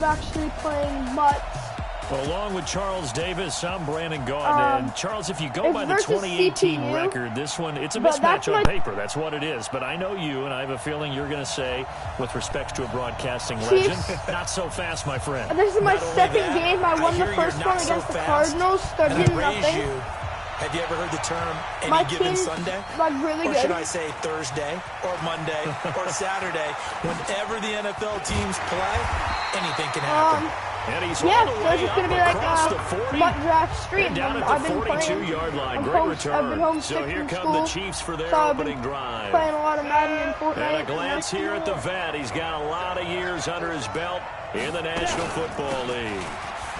actually playing Mutts. Well, along with Charles Davis, I'm Brandon Gaudin. And Charles, if you go by the 2018 CPU, record, this one, it's a mismatch on paper. That's what it is. But I know you, and I have a feeling you're going to say, with respect to a broadcasting legend, not so fast, my friend. This is my second game. I won the first one against the Cardinals, 13-0. Have you ever heard the term any given Sunday? Like really or good. should I say Thursday or Monday or Saturday? Whenever the NFL teams play, anything can happen. Yeah, so it's just going to be like a Mutt draft stream. I've been playing. I've been homesick so here from come school, the Chiefs for their so opening drive. Playing a lot of Madden and Fortnite. And a glance here at the vet. He's got a lot of years under his belt in the National Football League.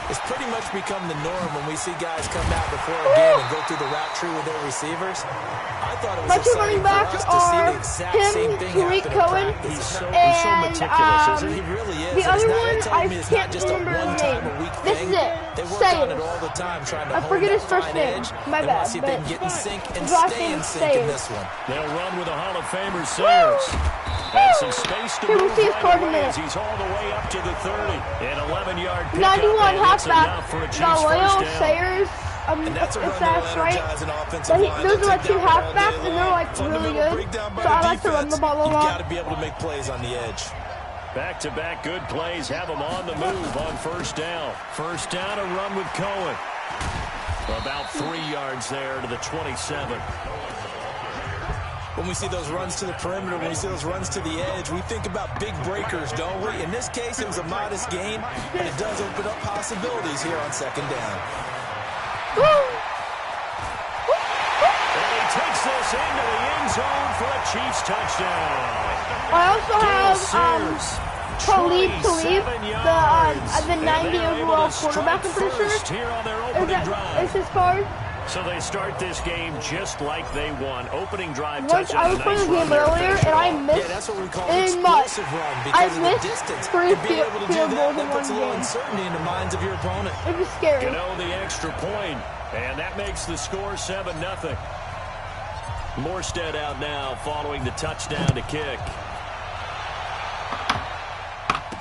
It's pretty much become the norm when we see guys come out before a game and go through the route tree with their receivers. I thought it was exciting for us to see the exact same thing happen in practice. He's so meticulous, isn't he? He really is. The other one, I can't remember his name. This is it. They work on it all the time, trying to I forget his first name. My bad. See if they can get in sync and stay in sync in this one. They'll run with a Hall of Famer, Sayers. And some space to move right away as he's all the way up to the 30. An 11-yard pickup. 91 halfback. Loyal, Sayers. And that's a run that's right. Those are like two halfbacks, and they're like really good. So I like to run the ball a lot. You've got to be able to make plays on the edge. Back-to-back good plays have them on the move on first down. First down, a run with Cohen. About 3 yards there to the 27. When we see those runs to the perimeter, when we see those runs to the edge, we think about big breakers, don't we? In this case, it was a modest gain, but it does open up possibilities here on second down. And he takes this into the end zone for a Chiefs touchdown. I also have Talib, the 90 overall quarterback, I'm pretty sure. Is his card? So they start this game just like they won. Opening drive touchdown. I was playing the game earlier, and I missed that's what we call an explosive run because of the distance. Three field goals in that puts a little uncertainty in the minds of your opponent. It was scary. The extra point, and that makes the score 7-0. Morstead out now following the touchdown to kick.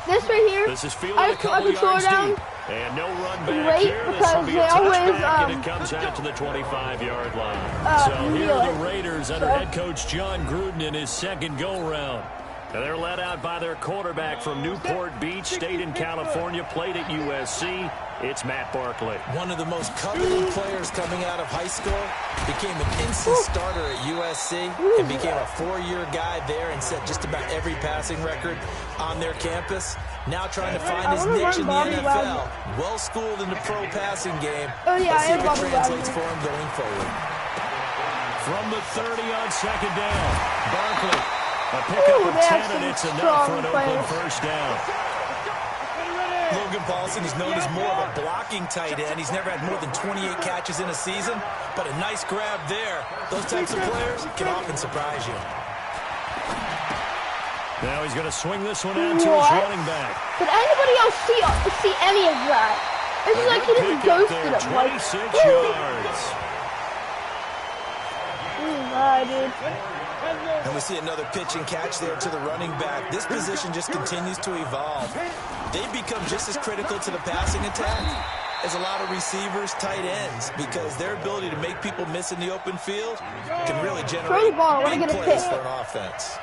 This right here, this is fielded a couple yards deep. And no run back here. This will be a touchback, and it comes out to the 25-yard line. So here are the Raiders under head coach John Gruden in his second go-round. And they're led out by their quarterback from Newport Beach, stayed in California, played at USC. It's Matt Barkley. One of the most coveted players coming out of high school. Became an instant starter at USC and became a 4-year guy there and set just about every passing record on their campus. Now trying to find his niche in the NFL. Well-schooled in the pro passing game. Let's see if it translates for him going forward. From the 30 on second down, Barkley. A pickup of 10, and it's enough for an open first down. Logan Paulson is known as more of a blocking tight end. He's never had more than 28 catches in a season, but a nice grab there. Those types of players can often surprise you. Now he's going to swing this one out to his running back. Did anybody else see any of that? It's like he just ghosted him. 26 yards. Dude. And we see another pitch and catch there to the running back. This position just continues to evolve. They become just as critical to the passing attack as a lot of receivers, tight ends, because their ability to make people miss in the open field can really generate big plays for an offense.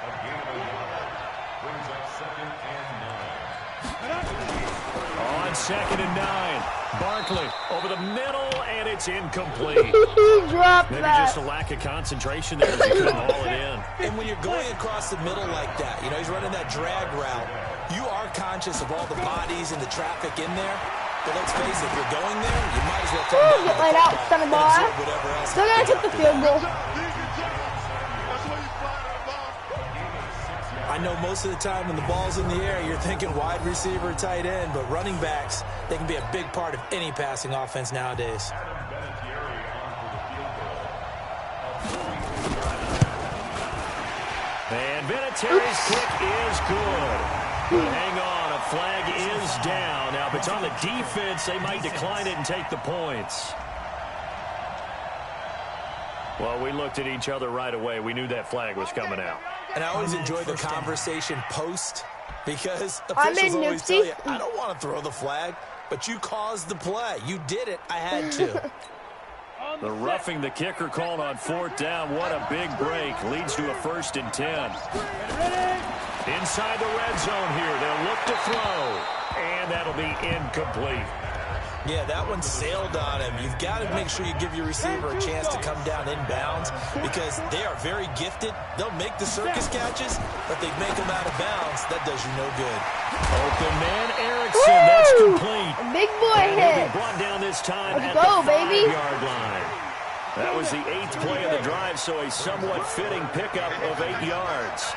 On 2nd and 9, Barkley over the middle, and it's incomplete. Maybe just a lack of concentration there as he couldn't haul it in. And when you're going across the middle like that, he's running that drag route, you are conscious of all the bodies and the traffic in there. But let's face it, if you're going there, you might as well come down get laid out, center ball. They're going to kick the field goal. I know most of the time when the ball's in the air, you're thinking wide receiver, tight end, but running backs, they can be a big part of any passing offense nowadays. And Vinatieri's kick is good. But hang on, a flag is down. Now, if it's on the defense, they might decline it and take the points. Well, we looked at each other right away. We knew that flag was coming out. And I always enjoy the conversation post Because officials always tell you, I don't want to throw the flag, but you caused the play. You did it. I had to. The roughing the kicker called on 4th down. What a big break. Leads to a 1st and 10. Inside the red zone here. They'll look to throw. And that'll be incomplete. Yeah, that one sailed on him. You've got to make sure you give your receiver a chance to come down inbounds because they are very gifted. They'll make the circus catches, but they make them out of bounds. That does you no good. Open man, Erickson. Woo! That's complete. A big boy hit. Brought down this time Let's at go, the 5-yard baby. line. That was the 8th play of the drive, so a somewhat fitting pickup of 8 yards.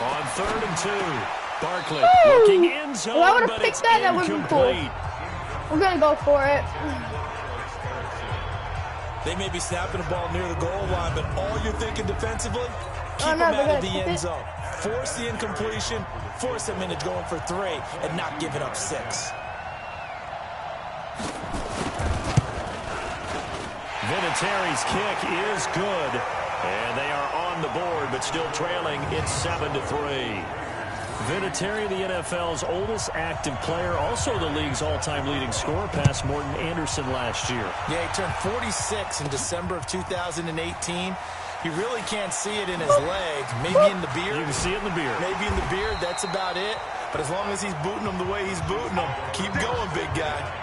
On 3rd and 2. Barkley looking in zone, I would have but picked it's that. That would have been cool. We're going to go for it. They may be snapping the ball near the goal line, but all you're thinking defensively, keep them out of the end zone. Force the incompletion, force them into going for 3, and not giving up 6. Vinatieri's kick is good, and they are on the board, but still trailing. It's 7-3. Vinatieri, the NFL's oldest active player, also the league's all-time leading scorer, past Morton Anderson last year. Yeah, he turned 46 in December of 2018. You really can't see it in his leg. Maybe in the beard. You can see it in the beard. Maybe in the beard. That's about it. But as long as he's booting them the way he's booting them, keep going, big guy.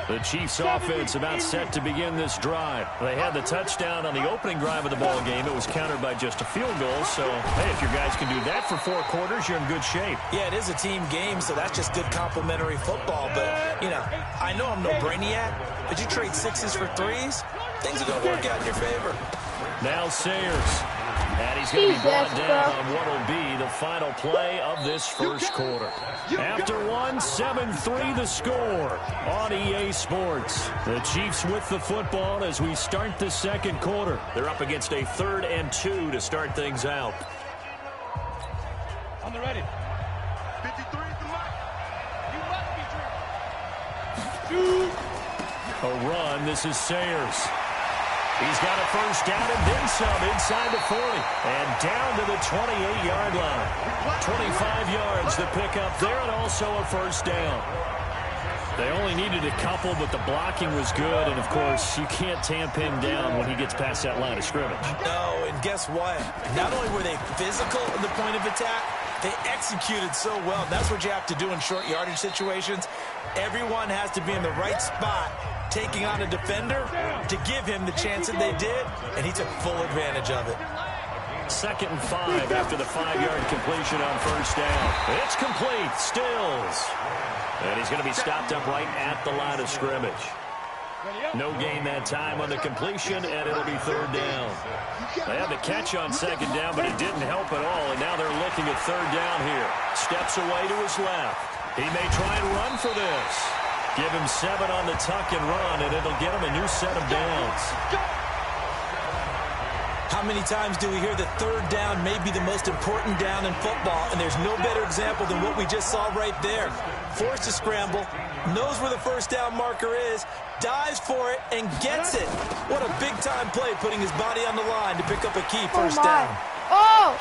The Chiefs' offense about set to begin this drive. They had the touchdown on the opening drive of the ball game. It was countered by just a field goal. So, hey, if your guys can do that for 4 quarters, you're in good shape. Yeah, it is a team game, so that's just good complimentary football. But, you know, I know I'm no brainiac, but you trade 6s for 3s, things are going to work out in your favor. Now Sayers. And he's going to be brought down on what will be the final play of this first quarter. After 7-3 the score on EA Sports. The Chiefs with the football as we start the second quarter. They're up against a 3rd and 2 to start things out. On the ready. 53 is the mark. You must be true. A run. This is Sayers. He's got a first down and then some inside the 40. And down to the 28-yard line. 25 yards to pick up there and also a first down. They only needed a couple, but the blocking was good. And, of course, you can't tamp him down when he gets past that line of scrimmage. No, and guess what? Not only were they physical at the point of attack, they executed so well. That's what you have to do in short yardage situations. Everyone has to be in the right spot, taking on a defender to give him the chance that they did, and he took full advantage of it. 2nd and 5 after the 5-yard completion on first down. It's complete. Stills. And he's going to be stopped up right at the line of scrimmage. No gain that time on the completion, and it'll be 3rd down. They had the catch on 2nd down, but it didn't help at all, and now they're looking at 3rd down here. Steps away to his left. He may try and run for this. Give him 7 on the tuck and run, and it'll get him a new set of downs. How many times do we hear that 3rd down may be the most important down in football, and there's no better example than what we just saw right there. Forced to scramble, knows where the first down marker is, dives for it, and gets it. What a big-time play, putting his body on the line to pick up a key first down. Oh,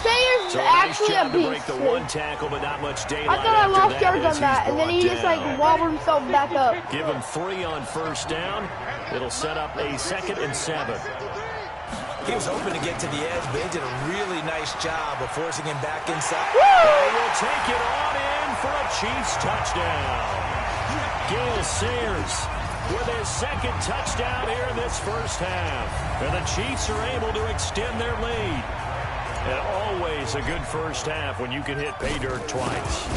Sayers is so actually nice job a to beast. break the 1 tackle, but not much daylight. I thought I lost after yards that on that, and then he just like wobbled himself back up. Give him 3 on first down. It'll set up a 2nd and 7. He was hoping to get to the edge, but he did a really nice job of forcing him back inside. They will take it on in for a Chiefs touchdown. Gale Sayers with his 2nd touchdown here in this first half. And the Chiefs are able to extend their lead. And always a good first half when you can hit pay dirt twice.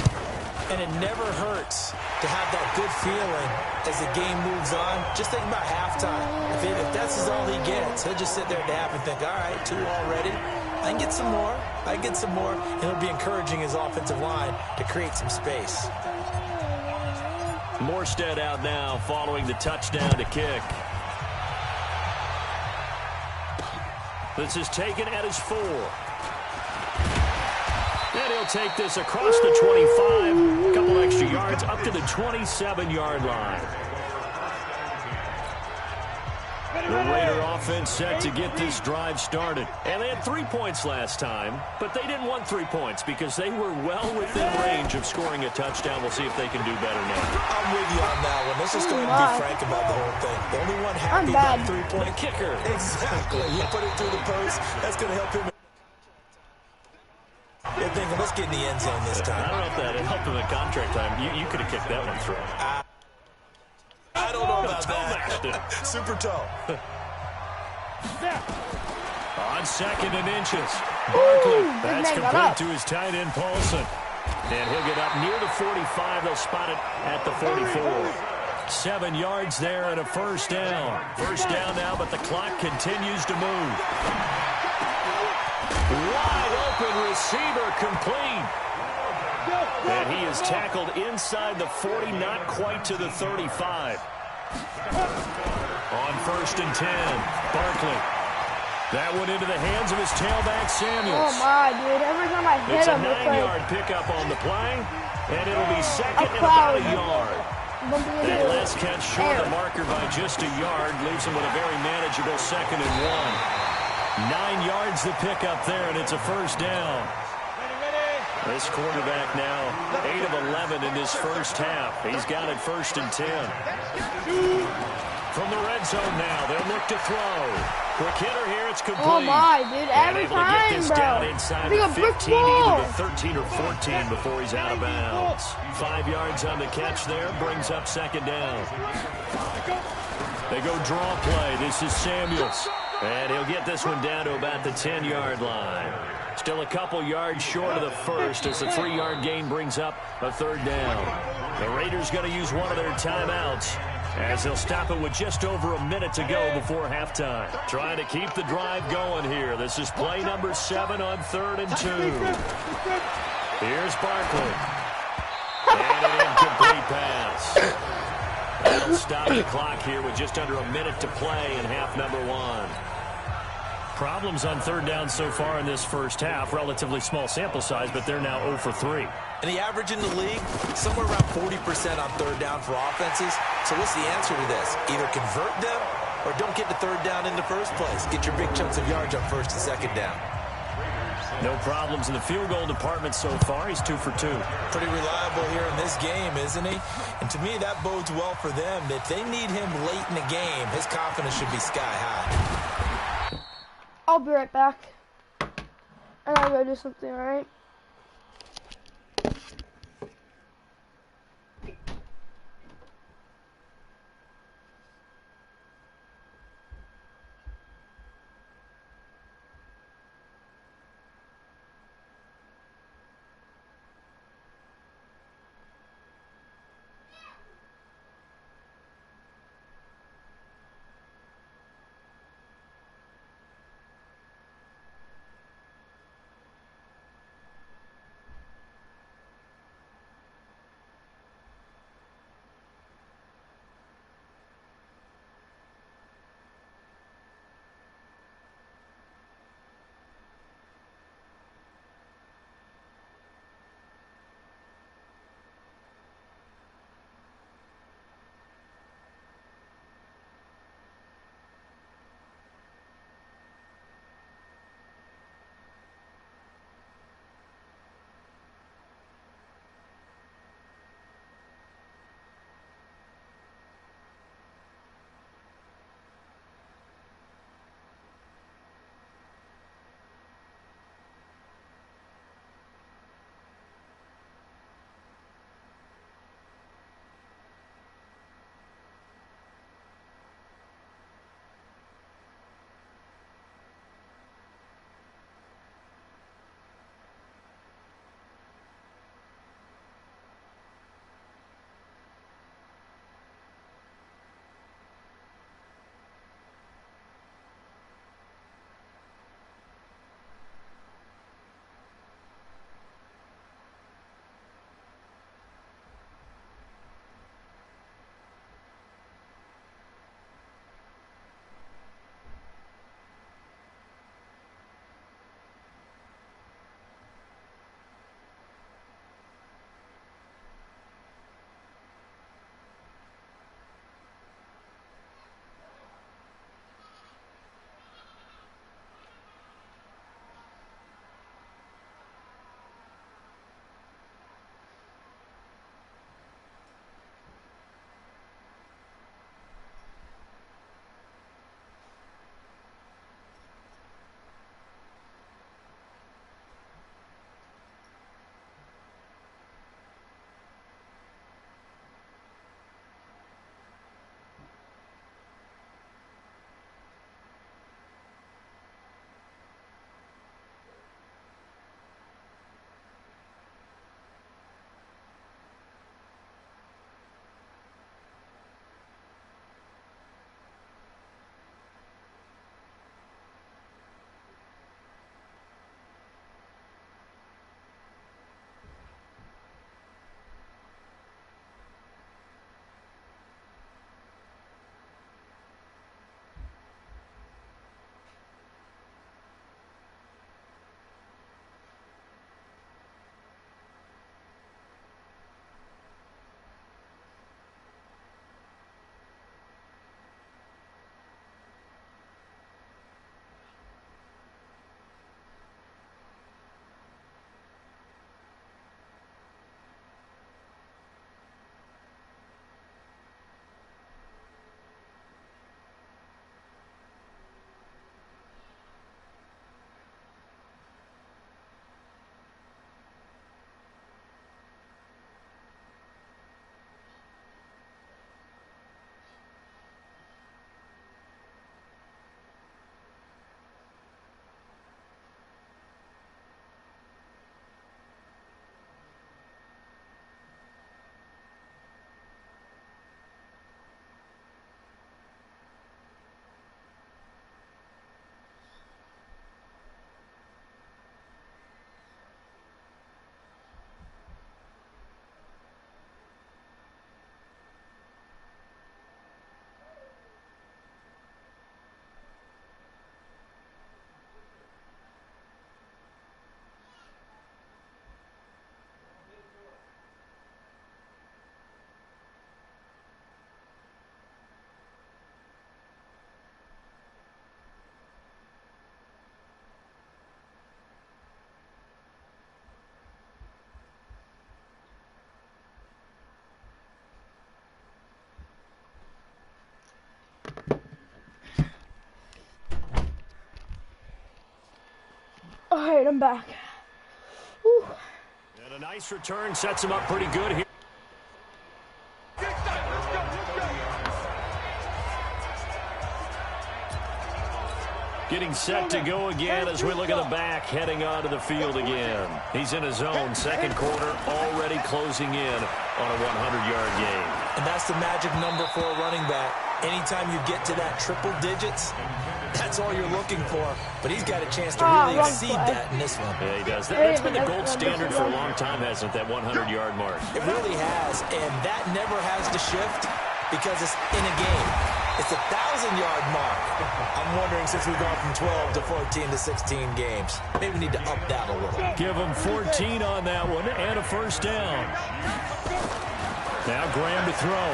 And it never hurts to have that good feeling as the game moves on. Just think about halftime. If that's all he gets, he'll just sit there at the half and think, all right, 2 already. I can get some more. I can get some more. And he'll be encouraging his offensive line to create some space. Morstead out now following the touchdown to kick. This is taken at his 4. And he'll take this across the 25, a couple extra yards, up to the 27-yard line. The Raider offense set to get this drive started. And they had 3 points last time, but they didn't want 3 points because they were well within range of scoring a touchdown. We'll see if they can do better now. I'm with you on that one. Let's just go ahead and be frank about the whole thing. The only one happy about 3-point kicker. Exactly. You put it through the post. That's going to help him. They're thinking, let's get in the end zone this time. I don't know if that helped him at contract time. You could have kicked that one through. I don't know about that. Super tall. On 2nd and inches. Barkley. That's complete to his tight end, Paulson. And he'll get up near the 45. They'll spot it at the 44. 7 yards there and a first down. First down now, but the clock continues to move. Wide open receiver complete. And he is tackled inside the 40, not quite to the 35. On 1st and 10, Barkley. That went into the hands of his tailback, Samuels. Oh, my, dude. Every time I hit him, it's a 9-yard pickup on the play, and it'll be second and about a yard. That last catch short of the marker by just a yard leaves him with a very manageable 2nd and 1. 9 yards the pickup there, and it's a first down. This quarterback now 8 of 11 in this first half. He's got it 1st and 10. From the red zone now, they'll look to throw. Quick hitter here, it's complete. Oh my, dude, every time, bro. Down inside the 15, either the 13 or 14 before he's out of bounds. 5 yards on the catch there, brings up 2nd down. They go draw play. This is Samuels. And he'll get this one down to about the 10-yard line. Still a couple yards short of the first as the 3-yard gain brings up a 3rd down. The Raiders going to use one of their timeouts as they'll stop it with just over a minute to go before halftime. Trying to keep the drive going here. This is play number 7 on 3rd and 2. Here's Barkley. And an incomplete pass. That'll stop the clock here with just under a minute to play in half number 1. Problems on 3rd down so far in this first half. Relatively small sample size, but they're now 0 for 3. And the average in the league, somewhere around 40% on 3rd down for offenses. So what's the answer to this? Either convert them or don't get to 3rd down in the first place. Get your big chunks of yards on 1st and 2nd down. No problems in the field goal department so far. He's 2 for 2. Pretty reliable here in this game, isn't he? And to me, that bodes well for them. If they need him late in the game, his confidence should be sky high. I'll be right back. I gotta go do something, alright? right, I'm back. Whew. And a nice return sets him up pretty good here. Getting set to go again as we look at the back, heading onto the field again. He's in his zone, second quarter, already closing in on a 100-yard game. And that's the magic number for a running back. Anytime you get to that triple digits, that's all you're looking for. But he's got a chance to really exceed that in this one. Yeah, he does. That's been the gold standard for a long time, hasn't it, that 100-yard mark? It really has, and that never has to shift because it's in a game. It's a 1,000-yard mark. I'm wondering, since we've gone from 12 to 14 to 16 games, maybe we need to up that a little. Give him 14 on that one and a first down. Now Graham to throw.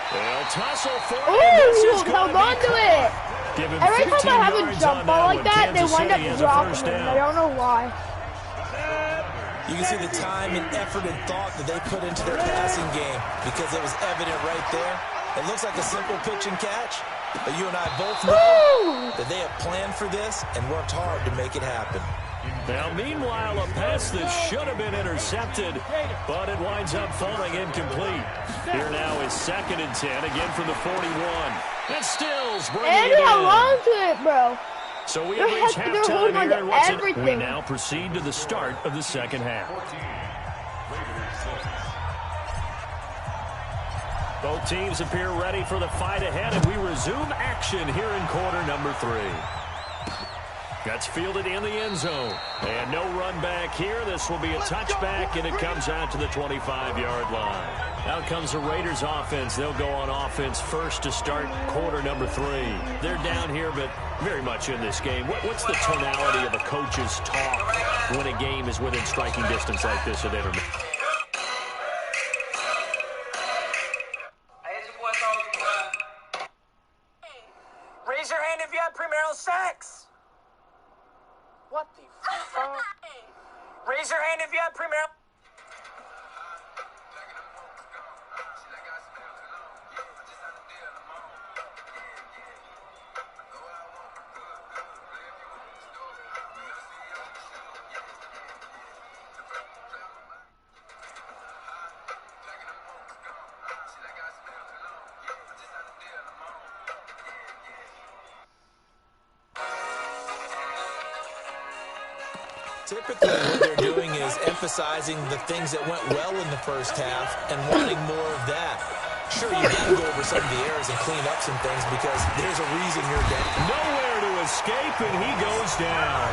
They'll tussle for it. Ooh, held on to it. Every time I have a jump ball like that, they wind up dropping it. I don't know why. You can see the time and effort and thought that they put into their passing game because it was evident right there. It looks like a simple pitch and catch, but you and I both know that they have planned for this and worked hard to make it happen. Now, meanwhile, a pass that should have been intercepted, but it winds up falling incomplete. Here now is 2nd and 10, again from the 41. And Stills bringing it in. Held on to it, bro. So we have reached halftime here, and what's it? We now proceed to the start of the second half. Both teams appear ready for the fight ahead, and we resume action here in quarter number 3. That's fielded in the end zone. And no run back here. This will be a touchback, and it comes out to the 25-yard line. Out comes the Raiders offense. They'll go on offense first to start quarter number 3. They're down here, but very much in this game. What's the tonality of a coach's talk when a game is within striking distance like this at intermission? Raise your hand if you have premarital sex. What the fuck? Raise your hand if you have premarital. Typically, what they're doing is emphasizing the things that went well in the first half and wanting more of that. Sure, you got to go over some of the errors and clean up some things because there's a reason you're down. Nowhere to escape, and he goes down.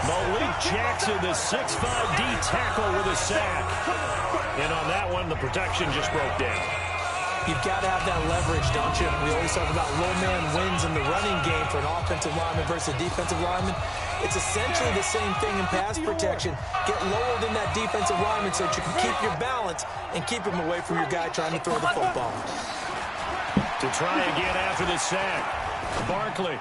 Malik Jackson, the 6'5" D tackle with a sack. And on that one, the protection just broke down. You've got to have that leverage, don't you? We always talk about low man wins in the running game for an offensive lineman versus a defensive lineman. It's essentially the same thing in pass protection. Get lower than that defensive lineman so that you can keep your balance and keep him away from your guy trying to throw the football. To try again after the sack. Barkley.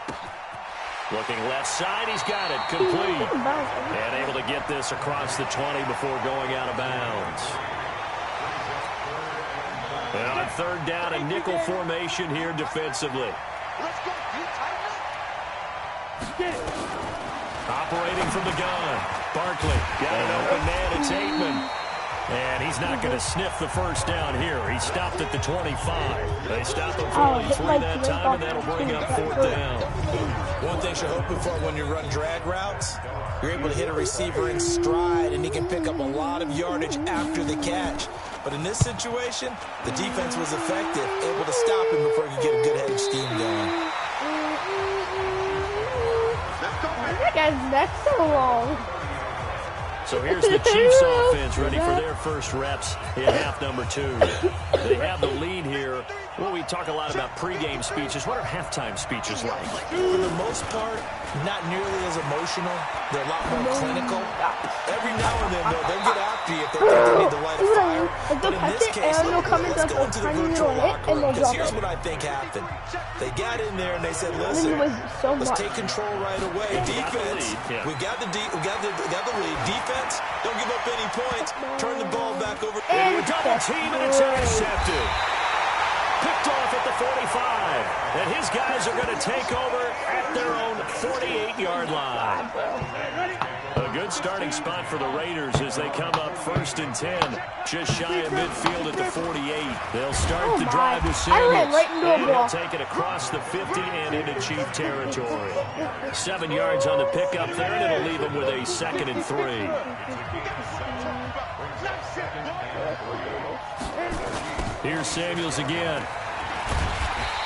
Looking left side, he's got it. Complete. And able to get this across the 20 before going out of bounds. And on third down, a nickel formation here defensively. Operating from the gun. Barkley got an open man. It's Aitman. And he's not going to sniff the first down here. He stopped at the 25. They stopped him for only 3 that time, and that'll bring up 4th down. One thing you're hoping for when you run drag routes, you're able to hit a receiver in stride, and he can pick up a lot of yardage after the catch. But in this situation, the defense was effective, able to stop him before he could get a good head of steam going. That guy's neck so long. So here's the Chiefs offense ready for their first reps in half number 2. They have the lead here. Well, we talk a lot about pregame speeches. What are halftime speeches like? For the most part, not nearly as emotional. They're a lot more clinical. Every now and then, though, they'll get after you if they think they need to light a fire. But in this case, let's go into the virtual locker room, because here's what I think happened. They got in there and they said, listen, let's take control right away. Defense, we got the lead. Defense, don't give up any points. Turn the ball back over. And a double team, and it's intercepted. Picked off at the 45. And his guys are going to take over at their own 48-yard line. A good starting spot for the Raiders as they come up 1st and 10. Just shy of midfield at the 48. They'll start the drive with Samuels. And they'll take it across the 50 and into Chief territory. 7 yards on the pickup there, and it'll leave them with a 2nd and 3. Here's Samuels again.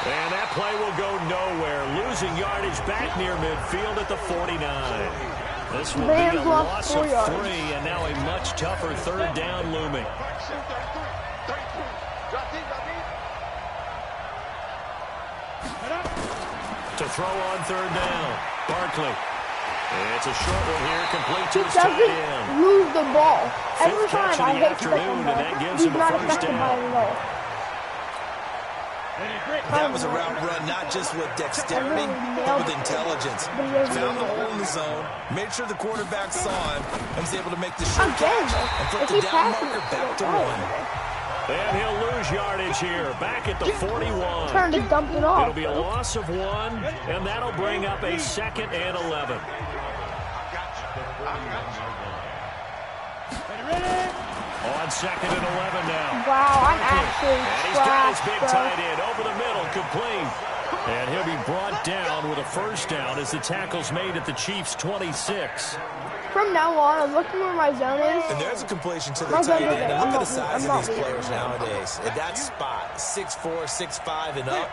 And that play will go nowhere. Losing yardage back near midfield at the 49. This will be a loss of 3, and now a much tougher 3rd down looming. To throw on 3rd down, Barkley. It's a short one here, complete to his tight end. He doesn't lose the ball. Every time I hate to pick him, he's not affected by it at all. That was a route run, not just with dexterity, but with intelligence. Found the hole in the zone, made sure the quarterback saw him, and was able to make the short catch and put the down marker back to 1. And he'll lose yardage here, back at the 41. Trying to dump it off. It'll be a loss of 1, and that'll bring up a 2nd and 11. On 2nd and 11 now. Wow, I'm actually And he's got his big tight end over the middle, complete. And he'll be brought down with a 1st down as the tackle's made at the Chiefs' 26. From now on, I'm looking where my zone is. And there's a completion to the tight end. And look at the size of these players nowadays. At that spot, 6'4", 6'5", and up.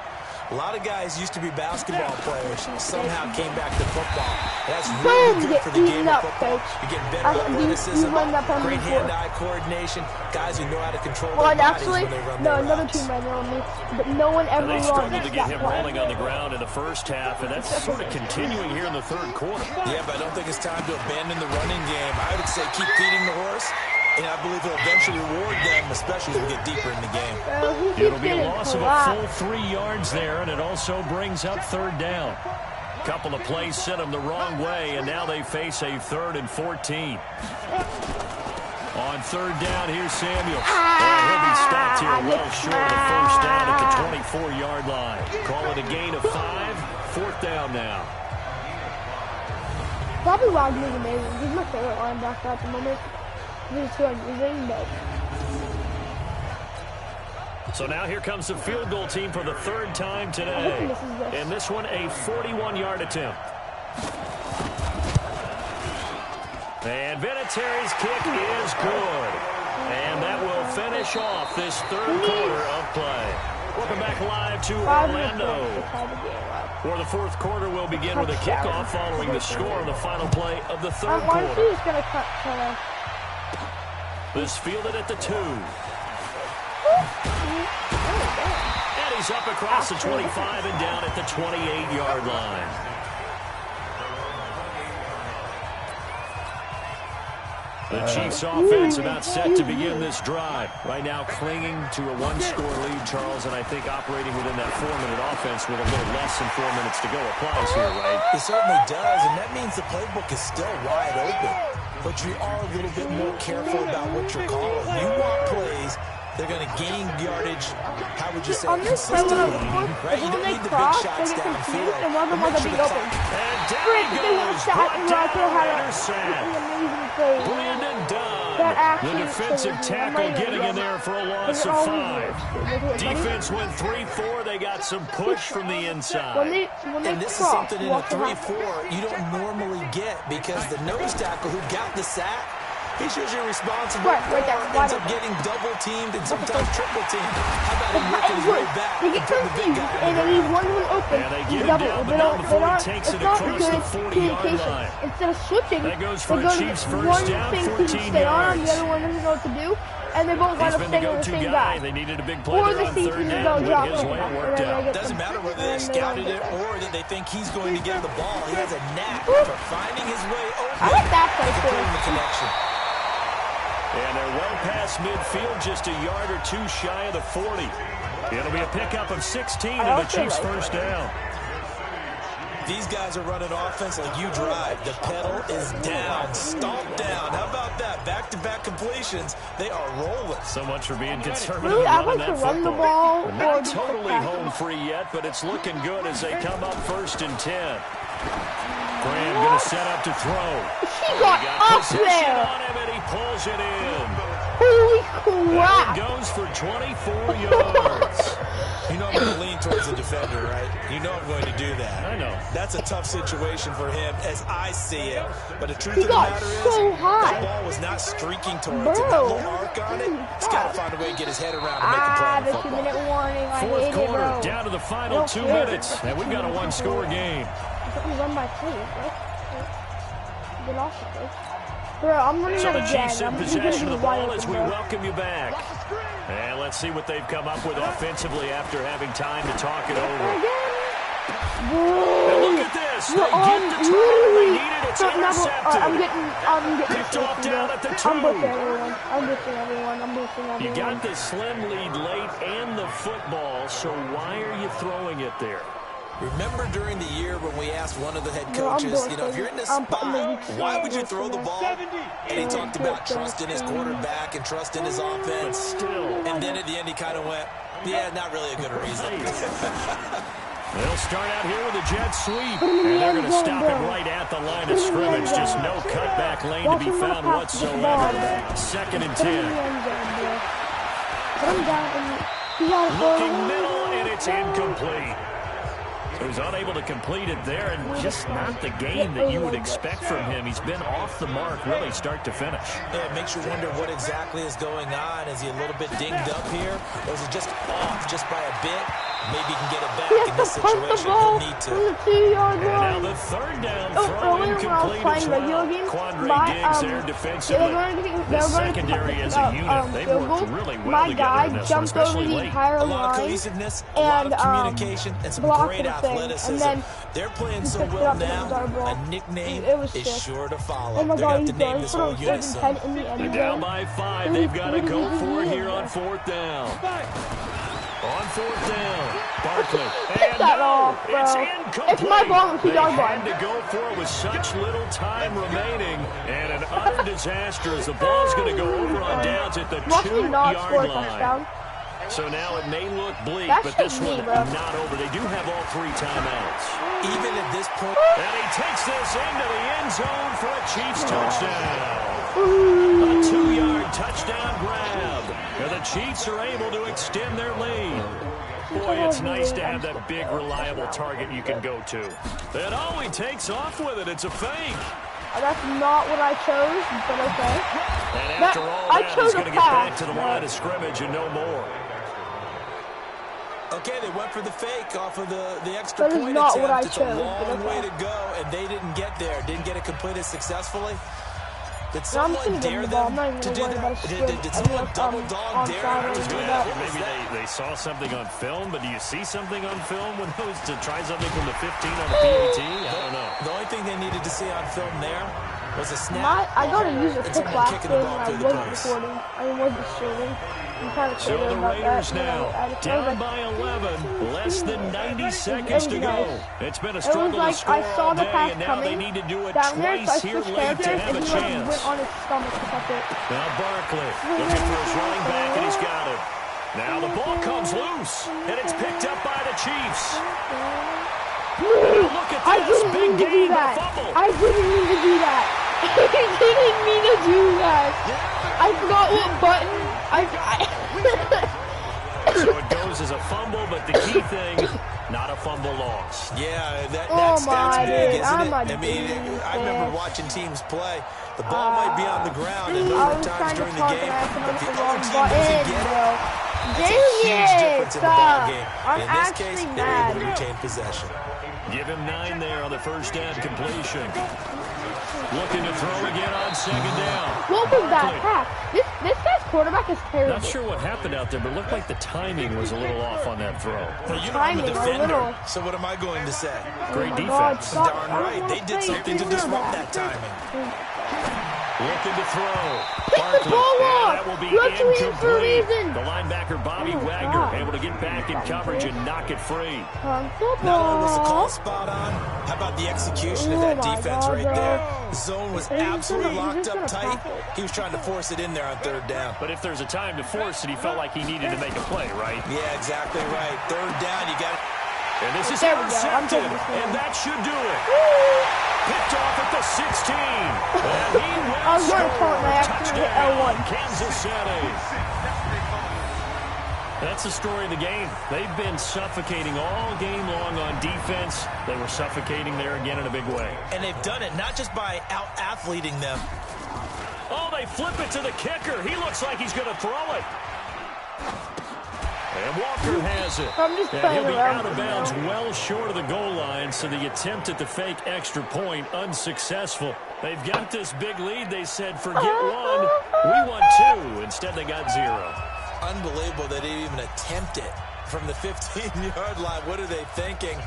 A lot of guys used to be basketball players, somehow came back to football. That's really good for the game of football. You get better athleticism, great hand-eye coordination, guys who know how to control their bodies when they run their routes. Another team right now on me, but no one ever runs. They struggled to get him rolling on the ground in the 1st half, and that's sort of continuing here in the 3rd quarter. Yeah, but I don't think it's time to abandon the running game. I would say keep feeding the horse. And I believe he'll eventually reward them, especially as we get deeper in the game. It'll be a loss of a full 3 yards there, and it also brings up 3rd down. A couple of plays sent them the wrong way, and now they face a 3rd and 14. On 3rd down, here's Samuels. And he'll be stopped here well short of 1st down at the 24-yard line. Call it a gain of 5, 4th down now. Bobby Wagner's amazing. He's my favorite linebacker at the moment. So now here comes the field goal team for the 3rd time today. And this one a 41-yard attempt. And Vinatieri's kick is good. And that will finish off this 3rd quarter of play. Welcome back live to Orlando. For the 4th quarter, we'll begin with a kickoff following the score of the final play of the 3rd quarter. This fielded at the 2. And he's up across the 25 and down at the 28-yard line. The Chiefs offense about set to begin this drive. Right now clinging to a 1-score lead, Charles, and I think operating within that 4-minute offense with a little less than 4 minutes to go applies here, right? It certainly does, and that means the playbook is still wide open. But you are a little bit more careful about what you're calling. You want plays they're going to gain yardage, how would you say, consistently. Right? You don't need the big shots downfield. And one of them was a big open. And Brandon Dunn, the defensive tackle, getting in there for a loss of 5. Defense went 3-4. They got some push from the inside. And this is something in a 3-4 you don't normally get, because the nose tackle who got the sack, he's usually responsible ends up getting double teamed and sometimes triple teamed. How about him working his way back and putting the big guy in the and he's one open. Yeah, they get him down, but not before he takes it across the 40-yard line. Instead of switching, that goes for a Chiefs first down, 14 yards. The other one doesn't know what to do, and they both wind up staying on the same guy. They needed a big play there on 3rd down. Went his way, it worked out. Doesn't matter whether they scouted it or that they think he's going to get the ball. He has a knack for finding his way open. I like that play too. The connection. And they're well past midfield, just a yard or two shy of the 40. It'll be a pickup of 16 and the Chiefs first down. These guys are running offense like you drive. The pedal is down, stomped down. How about that? Back-to-back completions. They are rolling. So much for being conservative. Really, I like that to run the football. ball. We're not totally home free yet, but it's looking good as they come up 1st and 10. Graham going to set up to throw. He got up there. On him and he pulls it in. Holy crap. And it goes for 24 yards. You know I'm going to lean towards the defender, right? You know I'm going to do that. I know. That's a tough situation for him as I see it. But the truth He of the got matter is, so high. the ball was not streaking towards it. That little arc on it, he's got to find a way to get his head around and make a play on The football. 2-minute warning. I Fourth hate it, quarter, bro. down to the final 2 minutes. And we've got a one-score game. Run my players, bro. Get off the place. Bro, I'm running So out the of Chiefs gas. in possession of the ball as we welcome you back. And let's see what they've come up with offensively after having time to talk it over. And look at this. They get the turnover they needed. It's intercepted. I'm getting Picked off down at the 2. I'm blitzing everyone. You got the slim lead late and the football, so why are you throwing it there? Remember during the year when we asked one of the head coaches, you know, if you're in this spot, why would you throw the ball? And he talked about trusting his quarterback and trusting his offense. Still. And then at the end he kind of went, yeah, not really a good reason. They'll start out here with a jet sweep, and they're going to stop it right at the line of scrimmage. Just no cutback lane to be found whatsoever. 2nd and 10. Looking middle, and it's incomplete. So he's unable to complete it there, and just not the game that you would expect from him. He's been off the mark really start to finish. Yeah, it makes you wonder what exactly is going on. Is he a little bit dinged up here, or is it just off just by a bit? Maybe he can get it back in this situation. He'll need to. And now the 3rd down throw incomplete as well. Quandre Diggs there defensively. The secondary as a unit, they've worked really well together in this one, especially late. A lot of cohesiveness, a lot of communication, and some great athleticism. They're playing so well now, a nickname is sure to follow. They're going to have to name this whole unit soon. They're down by 5. They've got to go for it here on 4th down. On 4th down, Barkley. Pick that off, bro. It's incomplete. It's my ball. They had to go for it with such little time remaining, and an utter disaster as the ball's going to go over on downs at the 2-yard line. So now it may look bleak, but this one not over. They do have all 3 timeouts. Even at this point. And he takes this into the end zone for a Chiefs touchdown. A 2-yard touchdown grab. And the Chiefs are able to extend their lead. Boy, it's nice to have that big, reliable target you can go to. And oh, he takes off with it. It's a fake. That's not what I chose, but okay. And after all that, he's going to get back to the line of scrimmage and no more. Okay, they went for the fake off of the extra point attempt. Not what I it's chose, a long way to go, and they didn't get there. Didn't get it completed successfully. Did someone dare them to do that? Did someone double dog dare them to do that? Maybe they saw something on film, but do you see something on film when those to try something from the 15 on the PAT? I don't know. The only thing they needed to see on film there was a snap. I got to use a pick last game when I wasn't recording. I wasn't streaming. I'm kind of so the Raiders now down by 11, less than 90 seconds to go. It's been a struggle to score all day, and now they need to do it twice here late to have a chance. Went on his stomach to catch it. Now Barkley looking for his running back, and he's got it. Now the ball comes loose, and it's picked up by the Chiefs. Look at this, big gain, the fumble. I didn't mean to do that. I didn't mean to do that. I forgot what button. So it goes as a fumble, but the key thing, not a fumble loss. Yeah, that stat's big, isn't it? I mean, I remember watching teams play. The ball might be on the ground a number of times during the game, but the other team doesn't get it. It's a huge difference in the ball game. And in this case, they were able to retain possession. Give him 9 there on the first down completion. Looking to throw again on 2nd down. What was that pass? This guy's quarterback is terrible. Not sure what happened out there, but it looked like the timing was a little off on that throw. Well, you know I'm a defender, so what am I going to say? Great defense. Darn right. They did something to disrupt that timing. Looking to throw. Pick the ball and up. that will be You're tweeting for a incomplete. reason. The linebacker, Bobby Wagner, able to get back in coverage and knock it free. Not only was the call spot on, how about the execution of that defense right there? The zone was absolutely locked up tight. He was trying to force it in there on third down. But if there's a time to force it, he felt like he needed to make a play, right? Yeah, exactly right. Third down, you got it. And this is There we go. intercepted, I'm taking this and one. that should do it. Picked off at the 16. And he will I was going to score. call it my accident hit L1. Kansas City. That's the story of the game. They've been suffocating all game long on defense. They were suffocating there again in a big way. And they've done it not just by out-athleting them. Oh, they flip it to the kicker. He looks like he's going to throw it. And Walker has it. I'm just And playing he'll be around out of with it bounds now. well short of the goal line, so the attempt at the fake extra point unsuccessful. They've got this big lead. They said, forget one. We won two. Instead, they got zero. Unbelievable that they even attempt it from the 15-yard line. What are they thinking?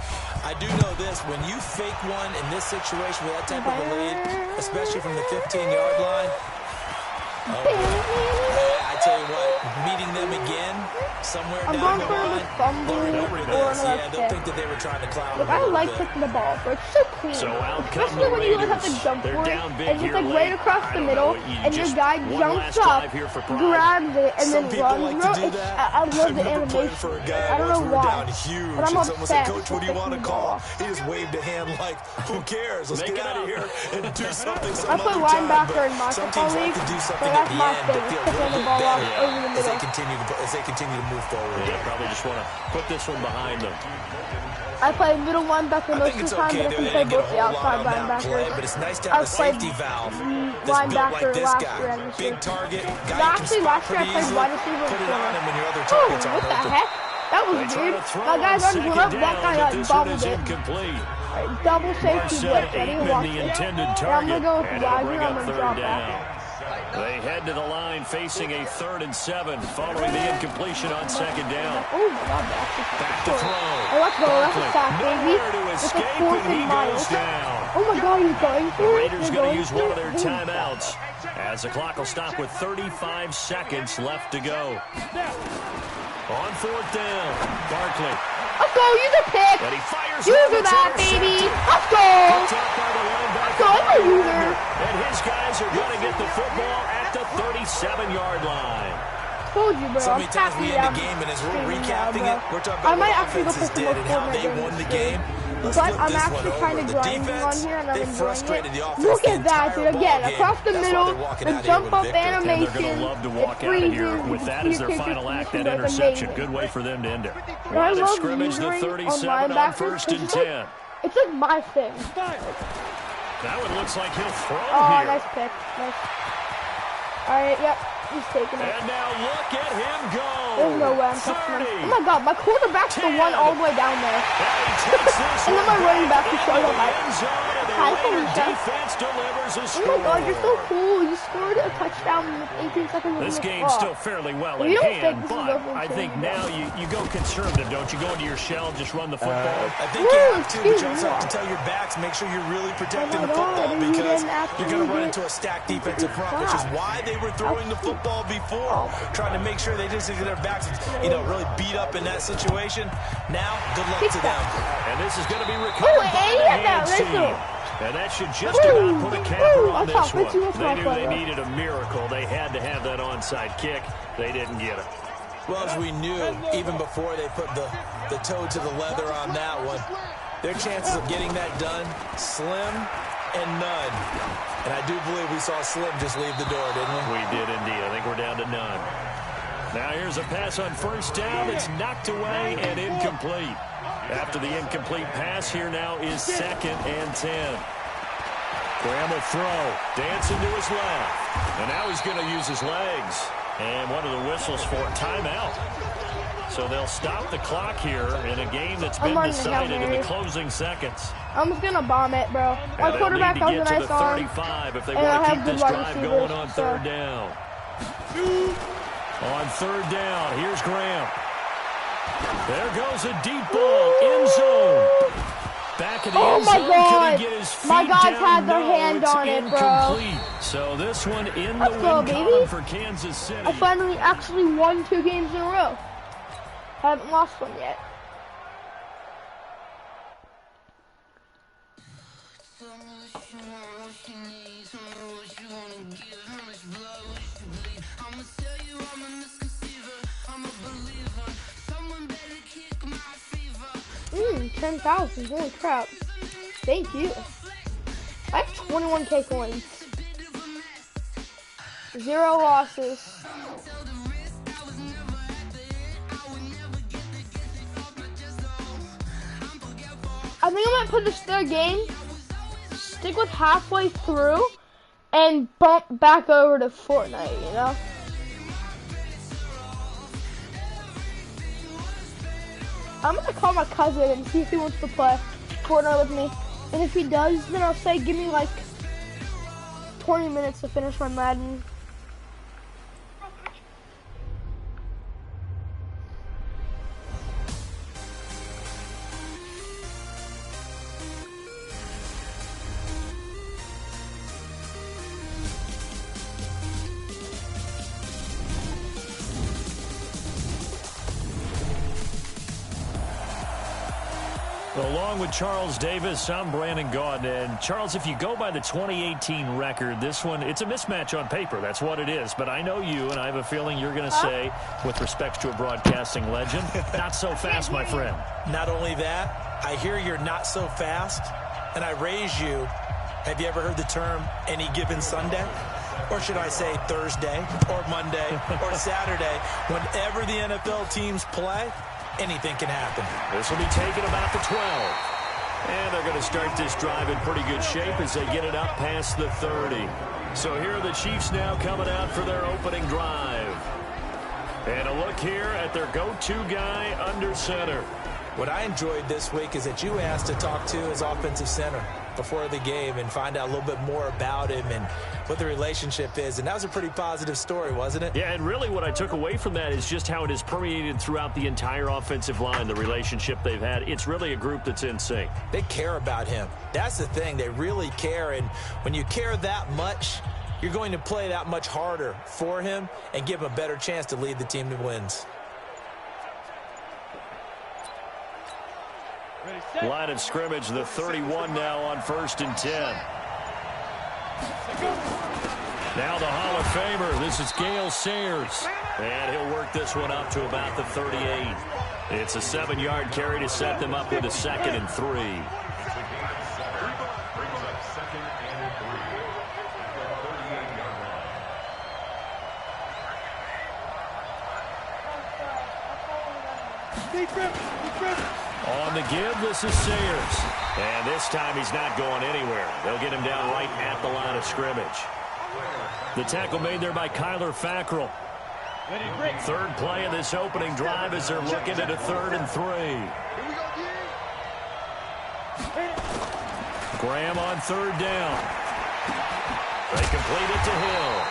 I do know this. When you fake one in this situation with that type of a lead, especially from the 15-yard line, I tell you what, meeting them again somewhere I'm down going the for line, a fumble they'll or realize, another yeah, they'll pick. think that they were trying to clown Look, them a I little like bit. kicking the ball, but it's so clean. So out come Especially the when you don't have to Raiders. jump They're for it, down big and here it's like late. right across I the don't middle, know. You and your just guy one jumps last up, drive here for pride. grabs it, and Some then people runs. like Bro, to do it's- that. I love the remember playing animation. for a guy I don't once know we were why, down huge, but I'm and someone said, obsessed Coach, what do you with want to kicking the call? ball. He just waved a hand like, who cares? Let's Make get it out of up. here and do something some I play other time. linebacker in my Some football teams like league, to do so something at that's the my end to favorite, feel kicking really the ball off better over the as they middle. continue to move forward. They probably just want to put this one behind them. I play middle linebacker I most think of it's the time, okay but I that can they play didn't get both a the whole lot outside on that play, linebackers. but it's nice to I have a played safety valve that's built linebacker like this last guy. year, this year. Big target, guy you can Actually, spot last year I pretty played easily. wide receiver Put it corner. on him when your other Oh, targets what aren't the open. heck? That was They try weird. to throw My guy's on already went second up. That down, guy but got this one bobbled is it. incomplete. Double safety Marcel blitz. Ready to Aitman, watch the it. intended Yeah, I'm target, gonna go with and it'll Wagner. bring I'm up gonna third drop down. back. They head to the line facing a 3rd and 7 following the incompletion on second down. Oh my God, Back to throw. Oh, let's go. That's a sack, baby. Nowhere to It's a escape, 4th and he and goes miles. down. Oh my God, he's going The for it. Raiders They're going to going use for one of it. their Holy timeouts as the clock will stop with 35 seconds left to go. On 4th down, Barkley. Let's go. Use a pick. And he fires User one that's that, baby. intercepted. Let's go. Picked up by the linebacker, Go, Bobby user. Wagner. And his guys are going to get the football at the 37-yard line. Told you, bro. So many I'm times we happy end the I'm game, and as we're streaming recapping now, it, bro. we're talking I about might what actually go offenses play some did more and how Fortnite they during won this the game. game. Let's But flip I'm this actually one kind over. of The grinding on defense, here, and I'm they enjoying frustrated it. the offense Look the at that, entire dude. Again, ball game. across the That's why middle, they're walking the out of here jump with a up victory. And they're animation. going to love to It walk out of freezes. here with that as their Communication final act, system that is interception. amazing. Good way for them to end it. And I Line of love scrimmage, the usering 37 on on linebackers 1st and because 10. it's like my thing. That one looks like he'll throw Oh, here. nice pick. Nice. All right, yep. He's taking it. And now look at him go. There's no way I'm touching 30. him. Oh my God, my quarterback's the one all the way down there. And he takes this And then my one running back just into showed the up. end zone, and the Hi, Raider Felicia. defense delivers a Oh score. my God, you're so cool. You scored a touchdown with 18 seconds on This the game's clock. still fairly well Well, in you don't think hand, this is but over I think until now you go conservative, don't you? Go into your shell, just run the football. I think you Ooh, have to, but you excuse also me. have to tell your backs, make sure you're really protecting Oh my the football God, you because didn't have to you're going to do run it. into a stacked defensive front, which is why they were throwing the football before, trying to make sure they just get their backs, really beat up in that situation. Now, good luck to them. And this is going to be Oh, recovered and by he the had that hands team. whistle. And that should just about put a capper Ooh, on I this thought one. Richie was They my knew they player. needed a miracle. They had to have that onside kick. They didn't get it. Well, as we knew, even before they put the toe to the leather on that one, their chances of getting that done, slim and none. And I do believe we saw Slim just leave the door, didn't we? We did indeed. I think we're down to none. Now here's a pass on 1st down. It's knocked away and incomplete. After the incomplete pass, here now is 2nd and 10. Graham will throw. Dancing to his left. And now he's going to use his legs. And one of the whistles for a timeout. So they'll stop the clock here in a game that's been decided in the closing seconds. I'm just gonna bomb it, bro. My And they'll quarterback need to has a get to nice the arm. 35 if they and I want to have keep good this wide drive receivers, going on so- 3rd down. On 3rd down, here's Graham. There goes a deep ball, end zone. Back in the Oh end my zone, God. could he get his feet My guys down? had their No, hand it's on it, bro. Incomplete. So this one in Let's the go, win baby. column for Kansas City. I finally actually won 2 games in a row. Haven't lost one yet. Mmm, 10,000, holy crap. Thank you. I have 21k coins. 0 losses. I think I might put this third game, stick with halfway through, and bump back over to Fortnite, you know? I'm gonna call my cousin and see if he wants to play Fortnite with me. And if he does, then I'll say give me like 20 minutes to finish my Madden. Along with Charles Davis, I'm Brandon Gaudin. And Charles, if you go by the 2018 record, this one, it's a mismatch on paper. That's what it is. But I know you, and I have a feeling you're going to say, with respect to a broadcasting legend, not so fast, my friend. Not only that, I hear you're not so fast, and I raise you. Have you ever heard the term any given Sunday? Or should I say Thursday, or Monday, or Saturday? Whenever the NFL teams play, anything can happen. This will be taken about the 12. And they're going to start this drive in pretty good shape as they get it up past the 30. So here are the Chiefs now coming out for their opening drive. And a look here at their go-to guy under center. What I enjoyed this week is that you asked to talk to his offensive center before the game and find out a little bit more about him and what the relationship is. And that was a pretty positive story, wasn't it? Yeah, and really what I took away from that is just how it has permeated throughout the entire offensive line, the relationship they've had. It's really a group that's in sync. They care about him. That's the thing. They really care. And when you care that much, you're going to play that much harder for him and give him a better chance to lead the team to wins. Line of scrimmage, the 31 now on 1st and 10. Now the Hall of Famer, this is Gale Sayers. And he'll work this one up to about the 38. It's a 7-yard carry to set them up with a 2nd and 3. On the give, this is Sayers. And this time he's not going anywhere. They'll get him down right at the line of scrimmage. The tackle made there by Kyler Fackrell. Third play of this opening drive as they're looking at a 3rd and 3. Graham on 3rd down. They complete it to Hill.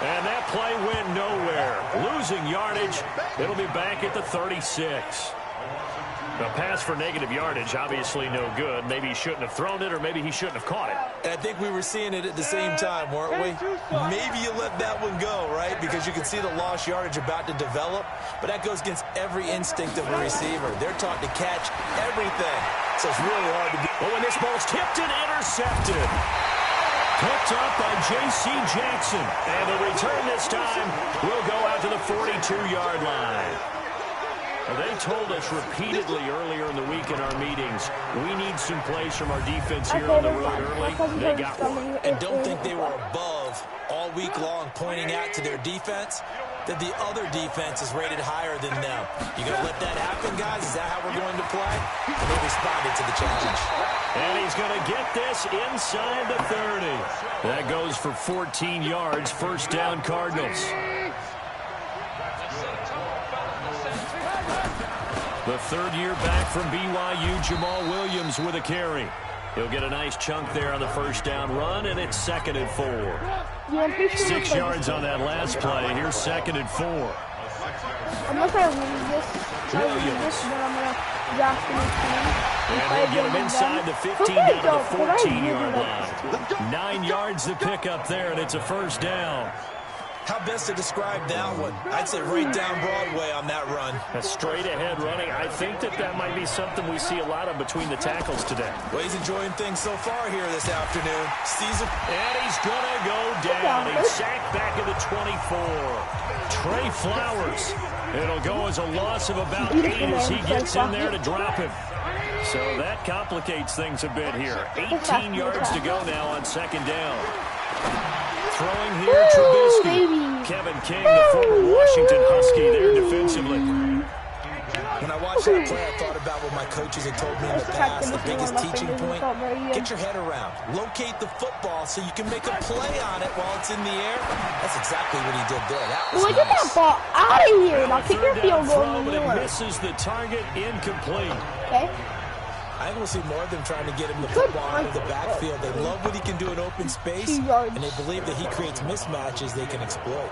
And that play went nowhere. Losing yardage. It'll be back at the 36. A pass for negative yardage, obviously no good. Maybe he shouldn't have thrown it, or maybe he shouldn't have caught it. And I think we were seeing it at the same time, weren't we? Maybe you let that one go, right? Because you can see the lost yardage about to develop. But that goes against every instinct of a receiver. They're taught to catch everything. So it's really hard to do. Oh, and this ball's tipped and intercepted. Picked up by J.C. Jackson. And the return this time will go out to the 42-yard line. They told us repeatedly earlier in the week in our meetings, we need some plays from our defense here on the road early. They got one. And don't think they were above all week long pointing out to their defense that the other defense is rated higher than them. You going to let that happen, guys? Is that how we're going to play? And they responded to the challenge. And he's going to get this inside the 30. That goes for 14 yards. 1st down, Cardinals. The 3rd year back from BYU, Jamal Williams with a carry. He'll get a nice chunk there on the 1st down run, and it's 2nd and 4. 6 yards on that last play. Here's 2nd and 4. Unless I lose this, then I'm going to draft the next team. And they'll get him inside the 15 down to the 14-yard line. 9 yards to pick up there, and it's a first down. How best to describe that one? I'd say right down Broadway on that run. A straight-ahead running. I think that might be something we see a lot of between the tackles today. Well, he's enjoying things so far here this afternoon. Season. And he's going to go down. He's sacked back at the 24. Trey Flowers. It'll go as a loss of about 8 as he gets in there to drop him. So that complicates things a bit here. 18 yards to go now on second down. Throwing here, Trubisky. Kevin King, the former Washington Husky there defensively. When I watched that play, I thought about what my coaches had told me in the past. The biggest teaching point, get your head around. Locate the football so you can make a play on it while it's in the air. That's exactly what he did there. That was nice. Get that ball out of here. Now kick your field goal. But it misses the target, incomplete. Okay. I think we'll see more of them trying to get him the football out of the backfield. They love what he can do in open space, and they believe that he creates mismatches they can exploit.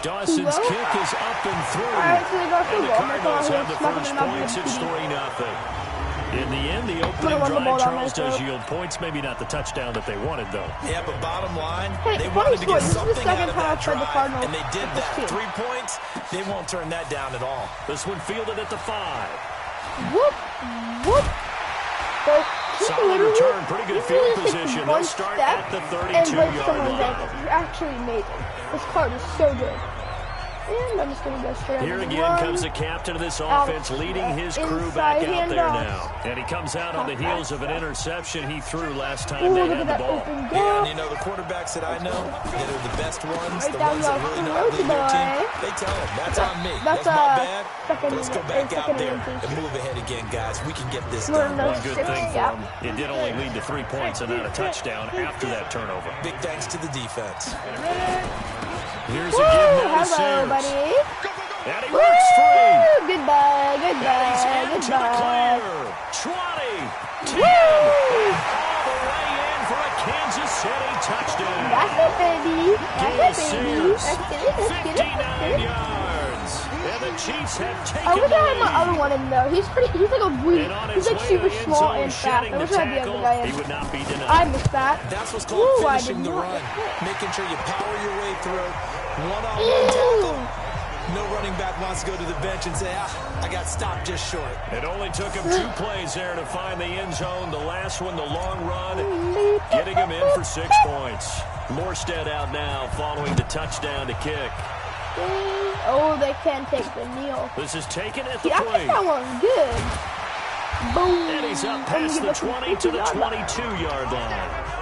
Dawson's kick is up and through. And the Cardinals have the first points. It's 3-0. In the end, the opening drive, Charles does yield points. Maybe not the touchdown that they wanted, though. Yeah, but bottom line, they wanted to get something out of that drive, and they did that. 3 points, they won't turn that down at all. This one fielded at the 5. Whoop, whoop. Solid return, pretty good field position. They'll start at the 32-yard line. You're actually amazing. This card is so good. And I'm just going to go straight here again comes the captain of this offense, leading his crew back out there now. And he comes out on the heels of an interception he threw last time they had the ball. Yeah, and you know, the quarterbacks that I know that are the best ones, the ones that really know how to lead their team, they tell them, that's on me. That's my bad. Let's go back out there and move ahead again, guys. We can get this done. One good thing for him, it did only lead to 3 points and not a touchdown after that turnover. Big thanks to the defense. Here's a give now to Sayers. Buddy. And he works free. Goodbye, goodbye, and he's into the goodbye. clear. 20, 10, all the way in for a Kansas City touchdown. That's it, baby. That's it, baby. Let's get it. 59 yards. And the Chiefs have taken I wish I had the my lead. other one in there. He's like a weed. He's like super small and fast. I wish I had the other guy in. He would not be denied. I missed that. That's what's called finishing the run. Making sure you power your way through. One-on-one tackle. No running back wants to go to the bench and say, I got stopped just short. It only took him 2 plays there to find the end zone. The last one, the long run, getting him in for 6 points. Morstead out now following the touchdown to kick. Oh, they can't take the kneel. This is taken at the I plate. think that one's good. Boom. And he's up past the 20 to the 22-yard line.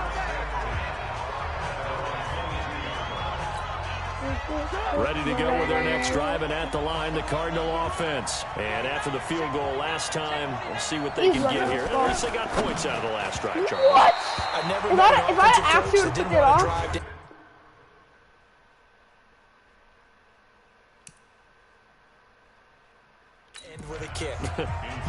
Ready to go with their next drive, and at the line, the Cardinal offense. And after the field goal last time, we'll see what they can get here. At least they got points out of the last drive, Charlie. What? I never If I actually took it off. With a kick.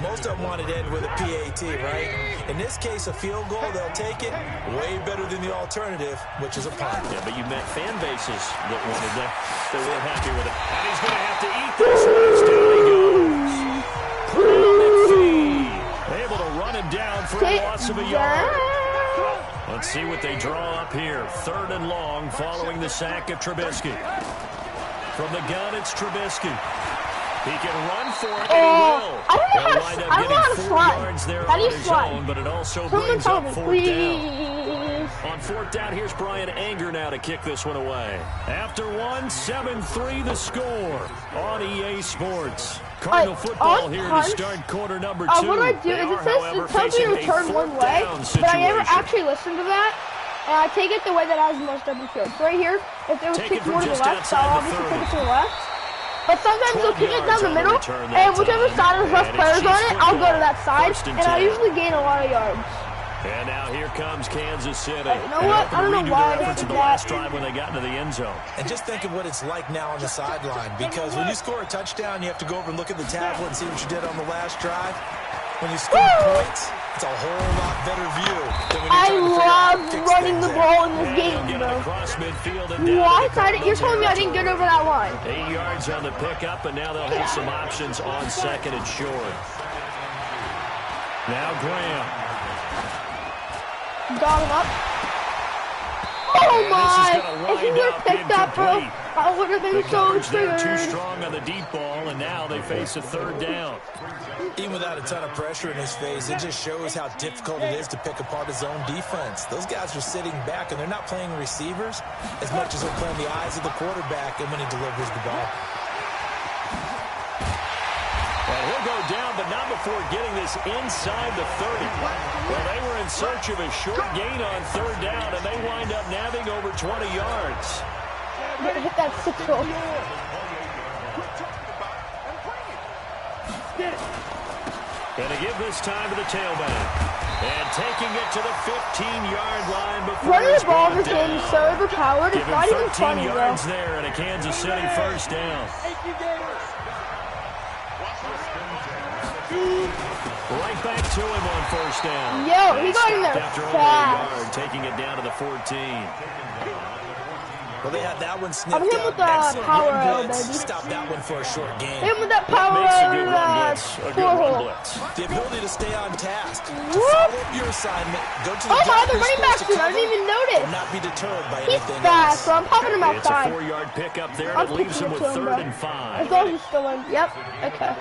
Most of them want it to end with a PAT, right? In this case, a field goal, they'll take it. Way better than the alternative, which is a punt. Yeah, but you met fan bases that wanted that. They weren't happy with it. And he's going to have to eat this one. Down he goes. Able to run him down for a loss of a yard. Let's see what they draw up here. 3rd and long following the sack of Trubisky. From the gun, it's Trubisky. He can run for it, and he will. I don't know how to slide. How do you slide? But it also Someone brings tell up me, 4th please. down. On 4th down, here's Brian Anger now to kick this one away. After 7-3 the score on EA Sports. Cardinal football here to start quarter number 2. What do I do? It tells me to return one way, but I never actually listen to that. And I take it the way that has the most open field. So right here, if it was kicked more to the left, I'll obviously take it to the left. But sometimes they'll kick it down the middle, and whichever side has less players on it, I'll go to that side, and I usually gain a lot of yards. And now here comes Kansas City. You know what? I don't know why I did the last drive when they got into the end zone. And just think of what it's like now on the sideline, because when you score a touchdown, you have to go over and look at the tablet and see what you did on the last drive. When you score points, it's a whole lot better view than when you're I love running the ball in this game, bro. Why? You're telling me I didn't get over that line. 8 yards on the pickup, and now they'll have some options on 2nd and short. Now Graham. Got him up. Oh my! If he would have picked up, bro, I would have been so triggered. Too strong on the deep ball, and now they face a third down. Even without a ton of pressure in his face, it just shows how difficult it is to pick apart his own defense. Those guys are sitting back, and they're not playing receivers as much as they're playing the eyes of the quarterback and when he delivers the ball. And he'll go down, but not before getting this inside the 30. Well, they were in search of a short gain on third down, and they wind up nabbing over 20 yards. Hit that 6-0. Going to give this time to the tailback. And taking it to the 15-yard line before running the ball in this game is so overpowered, it's not even funny, bro. Yards there and a Kansas City first down. Right back to him on first down. Yo, he got in there fast. Taking it down to the 14. Well, they had that one sniffed I'm him with the power out, baby. Stop that one for a short game. Him with that power out, The ability to stay on task, to follow up your assignment, go to the the running back shoot. I didn't even notice. Not be deterred by He's anything fast, else. so I'm popping him outside. It's a 4-yard pickup there, and it leaves him with 3rd and 5. As long as he's still in. Yep. Okay.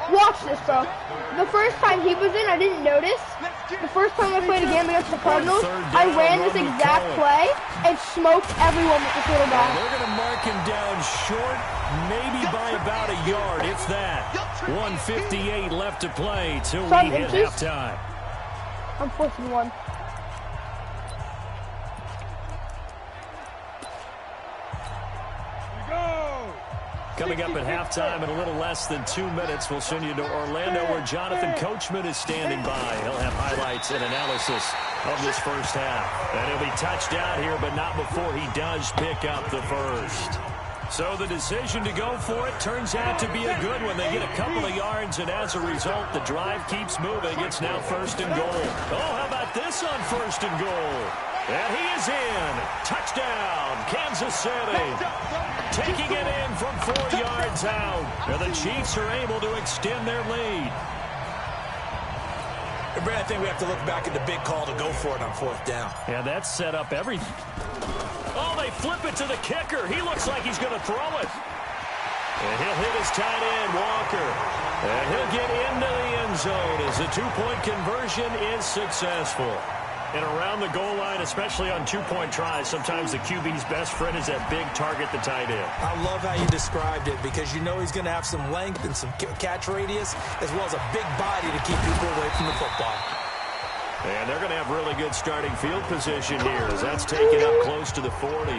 Watch this, bro. The first time he was in, I didn't notice. The first time I played a game against the Cardinals, I ran this exact play and smoked everyone with this little guy. They're going to mark him down short, maybe by about a yard, if that. 1:58 left to play till we hit halftime. I'm 4th and 1. Coming up at halftime in a little less than 2 minutes, we'll send you to Orlando where Jonathan Coachman is standing by. He'll have highlights and analysis of this first half. And he'll be touched out here, but not before he does pick up the first. So the decision to go for it turns out to be a good one. They get a couple of yards, and as a result, the drive keeps moving. It's now 1st and goal. Oh, how about this on 1st and goal? And he is in. Touchdown, Kansas City. Taking it in from 4 yards out. And the Chiefs are able to extend their lead. Brad, I think we have to look back at the big call to go for it on 4th down. Yeah, that's set up everything. Oh, they flip it to the kicker. He looks like he's going to throw it. And he'll hit his tight end, Walker. And he'll get into the end zone as the 2-point conversion is successful. And around the goal line, especially on 2-point tries, sometimes the QB's best friend is that big target, the tight end. I love how you described it because you know he's going to have some length and some catch radius as well as a big body to keep people away from the football. And they're going to have really good starting field position here as that's taken up close to the 40.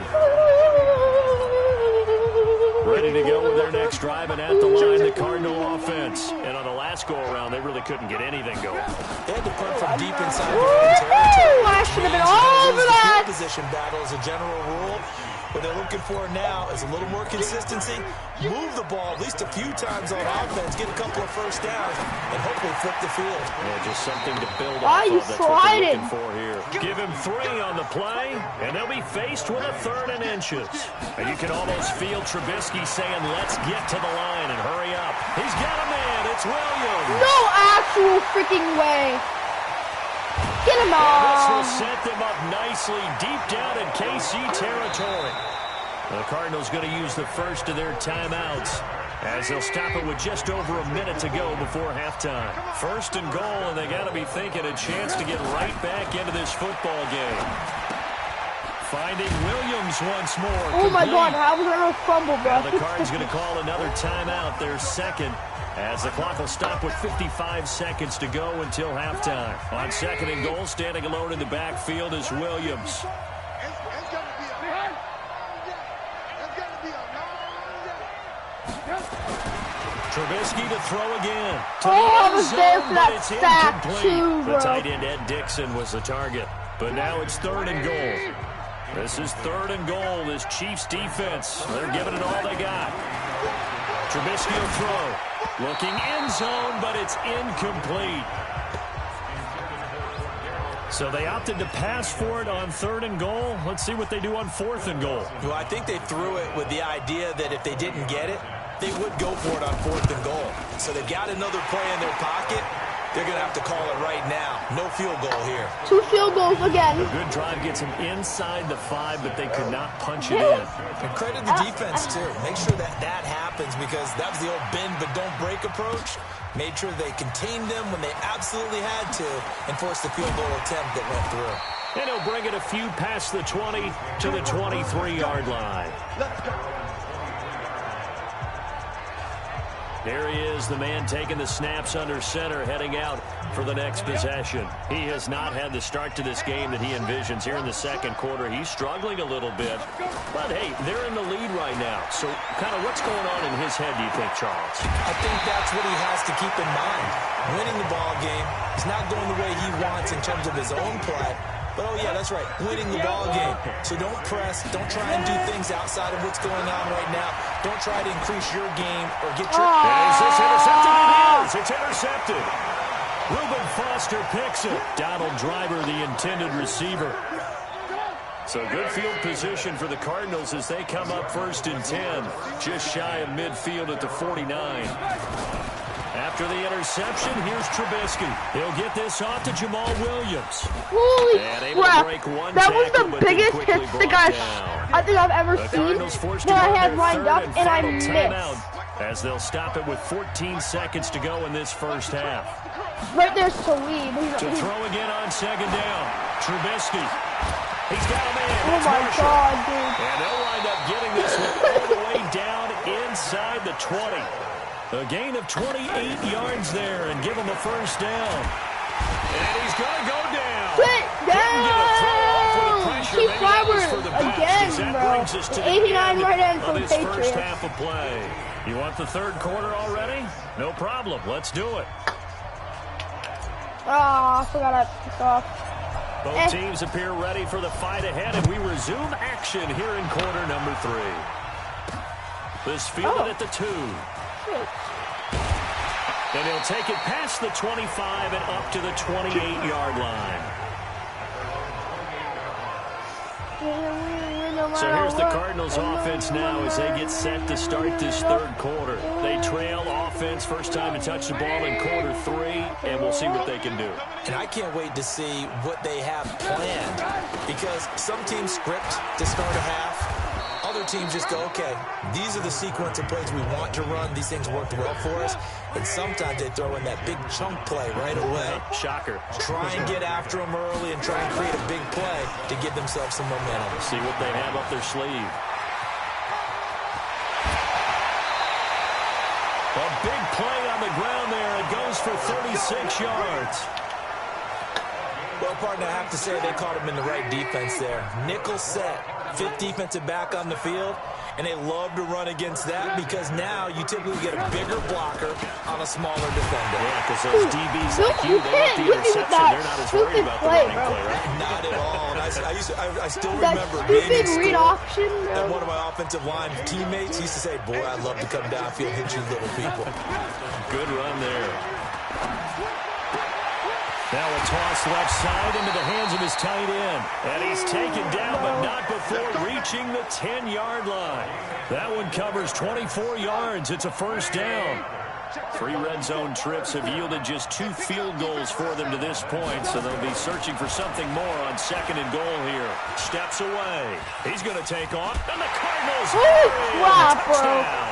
Ready to go with their next drive, and at the line, the Cardinal offense. And on the last go-around, they really couldn't get anything going. They had to punt from deep inside their own territory. I should have been all over that. Position battle is a general rule. What they're looking for now is a little more consistency. Move the ball at least a few times on offense, get a couple of first downs, and hopefully flip the field. Yeah, just something to build off of. That's what they're looking for here. Give him 3 on the play, and they'll be faced with a 3rd and inches. And you can almost feel Trubisky saying, let's get to the line and hurry up. He's got a man. It's Williams. No actual freaking way. Get him on. This will set them up nicely deep down in KC territory. The Cardinals going to use the first of their timeouts as they'll stop it with just over a minute to go before halftime. 1st and goal, and they got to be thinking a chance to get right back into this football game. Finding Williams once more. Oh my God, how was there a fumble, bro? Now the Cards going to call another timeout, their second, as the clock will stop with 55 seconds to go until halftime. On 2nd and goal, standing alone in the backfield is Williams. Trubisky to throw again. I was there for that sack too, bro. The tight end Ed Dixon was the target. But now it's 3rd and goal. This is 3rd and goal. This Chiefs defense, they're giving it all they got. Trubisky will throw. Looking end zone, but it's incomplete. So they opted to pass for it on 3rd and goal. Let's see what they do on 4th and goal. Well, I think they threw it with the idea that if they didn't get it, they would go for it on 4th and goal. So they've got another play in their pocket. They're going to have to call it right now. No field goal here. 2 field goals again. A good drive gets them inside the 5, but they could not punch it in. And credit the defense, too. Make sure that happens because that was the old bend but don't break approach. Made sure they contained them when they absolutely had to and forced the field goal attempt that went through. And he'll bring it a few past the 20 to the 23-yard line. There he is, the man taking the snaps under center, heading out for the next possession. He has not had the start to this game that he envisions here in the second quarter. He's struggling a little bit. But, hey, they're in the lead right now. So, kind of what's going on in his head, do you think, Charles? I think that's what he has to keep in mind. Winning the ball game is not going the way he wants in terms of his own play. But, oh, yeah, that's right, winning the ball game. So don't press. Don't try and do things outside of what's going on right now. Don't try to increase your game or get your... Is this intercepted? It is. It's intercepted. Reuben Foster picks it. Donald Driver, the intended receiver. So good field position for the Cardinals as they come up 1st and 10. Just shy of midfield at the 49. After the interception, here's Trubisky. He'll get this off to Jamal Williams. Holy crap. That was the biggest hit I think I've ever seen that I had lined up, and I missed. As they'll stop it with 14 seconds to go in this first half. Right there's Talib. To throw again on 2nd down. Trubisky. He's got a man. Oh, my God, dude. And they'll wind up getting this one all the way down inside the 20. A gain of 28 yards there and give him a 1st down. And he's going to go down. Sit down. Keep forward again, bro. 89 right end for the Patriots. First half of play. You want the 3rd quarter already? No problem. Let's do it. I forgot I picked off. Both teams appear ready for the fight ahead, and we resume action here in quarter number 3. This fielded at the 2. And he'll take it past the 25 and up to the 28-yard line. So here's the Cardinals offense now as they get set to start this 3rd quarter. They trail offense, first time to touch the ball in quarter 3, and we'll see what they can do. And I can't wait to see what they have planned because some teams script to start a half. Other teams just go, okay, these are the sequence of plays we want to run. These things worked well for us. And sometimes they throw in that big chunk play right away. Shocker. Try and get after them early and try and create a big play to give themselves some momentum. See what they have up their sleeve. A big play on the ground there. It goes for 36 yards. Well, partner, I have to say they caught him in the right defense there. Nickel set, 5th defensive back on the field, and they love to run against that because now you typically get a bigger blocker on a smaller defender. Yeah, because those DBs like you, they get the interception. They're not as worried about the running play, right? Not at all. And I still remember being in school, and one of my offensive line teammates used to say, boy, I'd love to come downfield and hit you little people. Good run there. Now a toss left side into the hands of his tight end. And he's taken down, but not before reaching the 10-yard line. That one covers 24 yards. It's a 1st down. 3 red zone trips have yielded just 2 field goals for them to this point, so they'll be searching for something more on 2nd and goal here. Steps away. He's going to take off, and the Cardinals touchdown.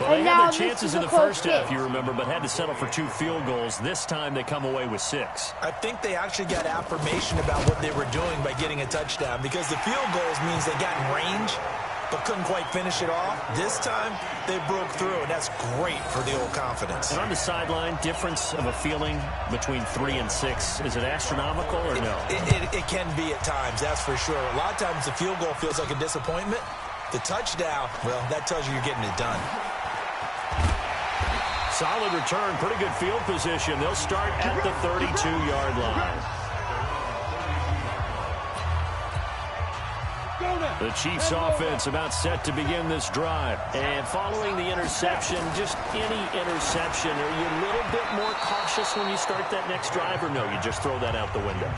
Well, they had their chances in the first half, you remember, but had to settle for 2 field goals. This time they come away with 6. I think they actually got affirmation about what they were doing by getting a touchdown because the field goals means they got in range but couldn't quite finish it off. This time they broke through, and that's great for the old confidence. And on the sideline, difference of a feeling between 3 and 6, is it astronomical or no? It can be at times, that's for sure. A lot of times the field goal feels like a disappointment. The touchdown, well, that tells you you're getting it done. Solid return, pretty good field position. They'll start at the 32-yard line. The Chiefs offense about set to begin this drive. And following the interception, just any interception, are you a little bit more cautious when you start that next drive, or no, you just throw that out the window?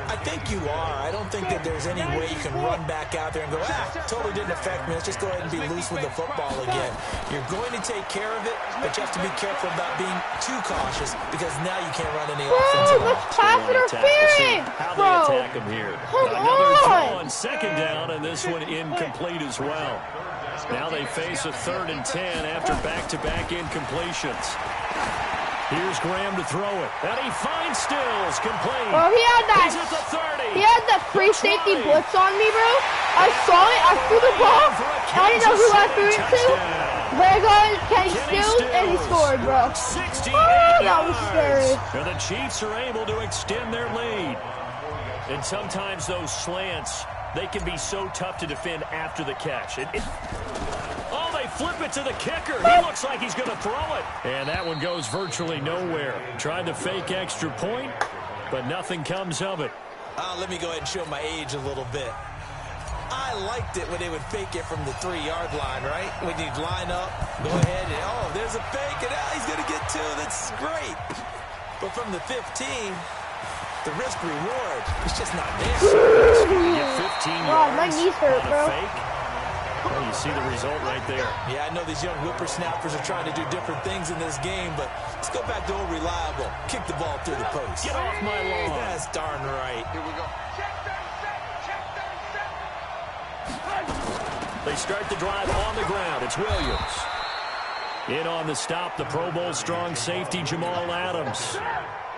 I think you are. I don't think that there's any way you can run back out there and go, totally didn't affect me. Let's just go ahead and be loose with the football again. You're going to take care of it, but you have to be careful about being too cautious because now you can't run any offense at all. Pass interference, how bro. they attack him here. Another throw on second down, and this one incomplete as well. Now they face a 3rd and 10 after back-to-back incompletions. Here's Graham to throw it. And he finds Stills, complete. Bro, he had that. He's at the 30. He had that free safety blitz on me, bro. I saw it. I threw the ball. I didn't know who I threw it to. But I got Kenny Stills, and he scored, bro. 68 that was scary. And the Chiefs are able to extend their lead. And sometimes those slants, they can be so tough to defend after the catch. Oh, they flip it to the kicker. He looks like he's going to throw it. And that one goes virtually nowhere. Tried to fake extra point, but nothing comes of it. Let me go ahead and show my age a little bit. I liked it when they would fake it from the 3-yard line, right? When you'd line up, go ahead, and there's a fake, and he's going to get 2. That's great. But from the 15, the risk reward is just not there. Get 15 yards my knees hurt, on a bro. fake. Well, you see the result right there. Yeah, I know these young whippersnappers are trying to do different things in this game, but let's go back to old reliable. Kick the ball through the post. Get off my lawn. That's darn right. Here we go. They start the drive on the ground. It's Williams. In on the stop, the Pro Bowl strong safety Jamal Adams.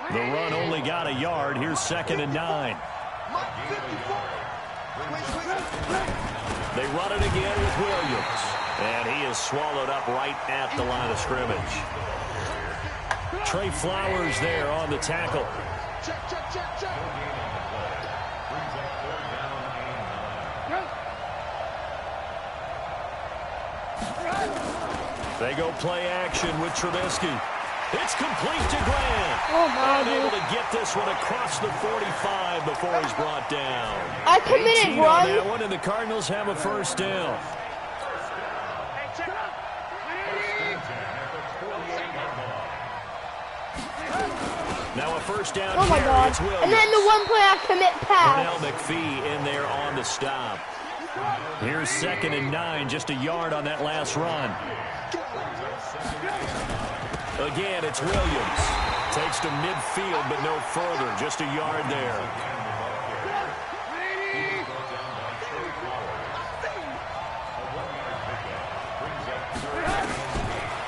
The run only got a yard. Here's 2nd and 9. They run it again with Williams. And he is swallowed up right at the line of scrimmage. Trey Flowers there on the tackle. They go play action with Trubisky. It's complete to Graham. Oh, my Unable to get this one across the 45 before he's brought down. I committed 18 on that one, and the Cardinals have a first down. Now a first down. Oh, my God. And then the one play I commit pass. Pernell McPhee in there on the stop. Here's 2nd and 9, just a yard on that last run. Again, it's Williams. Takes to midfield, but no further. Just a yard there.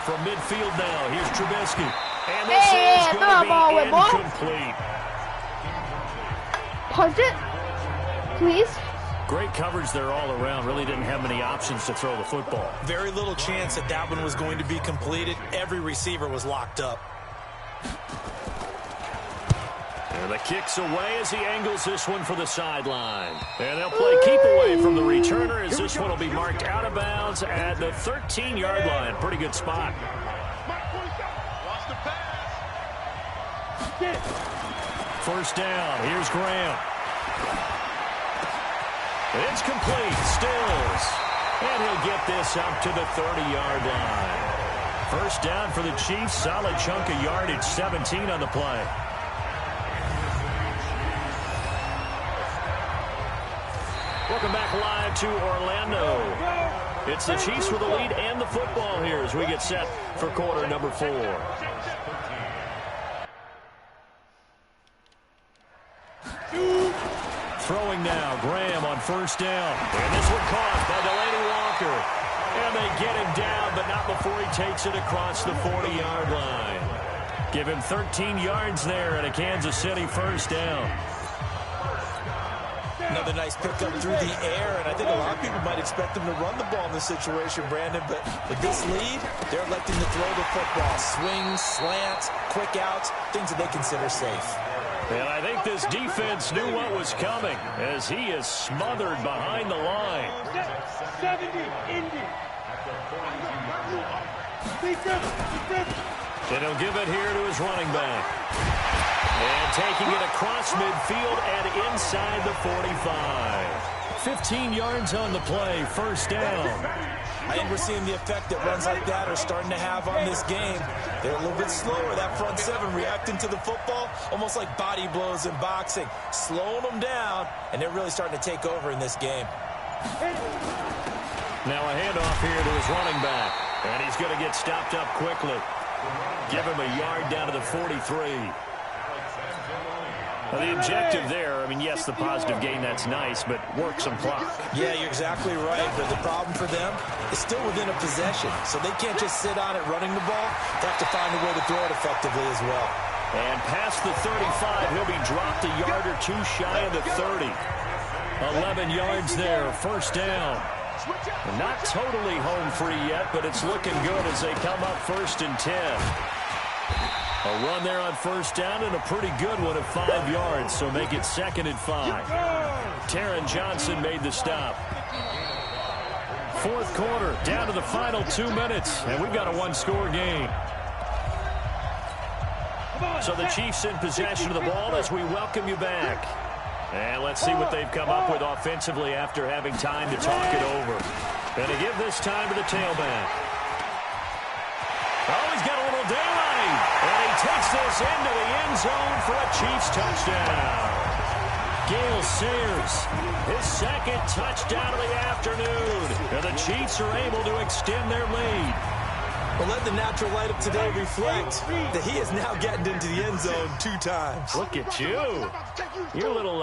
From midfield now, here's Trubisky. And this is going to be incomplete. Punch it, please. Great coverage there all around. Really didn't have many options to throw the football. Very little chance that that one was going to be completed. Every receiver was locked up. And the kick's away as he angles this one for the sideline. And they'll play keep away from the returner as this one will be marked out of bounds at the 13-yard line. Pretty good spot. First down. Here's Graham. It's complete. Stills. And he'll get this up to the 30-yard line. First down for the Chiefs. Solid chunk of yardage. 17 on the play. Welcome back live to Orlando. It's the Chiefs with the lead and the football here as we get set for quarter number 4. Throwing now, Graham on first down. And this one caught by Delaney Walker. And they get him down, but not before he takes it across the 40-yard line. Give him 13 yards there and a Kansas City first down. Another nice pickup through the air, and I think a lot of people might expect them to run the ball in this situation, Brandon, but with this lead, they're electing to throw the football. Swings, slants, quick outs, things that they consider safe. And I think this defense knew what was coming as he is smothered behind the line. 70, Indy. And he'll give it here to his running back. And taking it across midfield and inside the 45. 15 yards on the play, first down. I think we're seeing the effect that runs like that are starting to have on this game. They're a little bit slower, that front seven, reacting to the football, almost like body blows in boxing, slowing them down, and they're really starting to take over in this game. Now a handoff here to his running back, and he's going to get stopped up quickly. Give him a yard down to the 43. Well, the objective there, I mean, yes, the positive gain, that's nice, but work some clock. Yeah, you're exactly right, but the problem for them is still within a possession, so they can't just sit on it running the ball. They have to find a way to throw it effectively as well. And past the 35, he'll be dropped a yard or two shy of the 30. 11 yards there, first down. Not totally home free yet, but it's looking good as they come up 1st and 10. A run there on first down and a pretty good one at 5 yards, so make it 2nd and 5. Taron Johnson made the stop. 4th quarter, down to the final 2 minutes, and we've got a one-score game. So the Chiefs in possession of the ball as we welcome you back. And let's see what they've come up with offensively after having time to talk it over. And to give this time to the tailback. Oh, he's got a little daylight. And he takes this into the end zone for a Chiefs touchdown. Gale Sayers, his 2nd touchdown of the afternoon. And the Chiefs are able to extend their lead. Well, let the natural light of today reflect that he is now getting into the end zone 2 times. Look at you. You're a little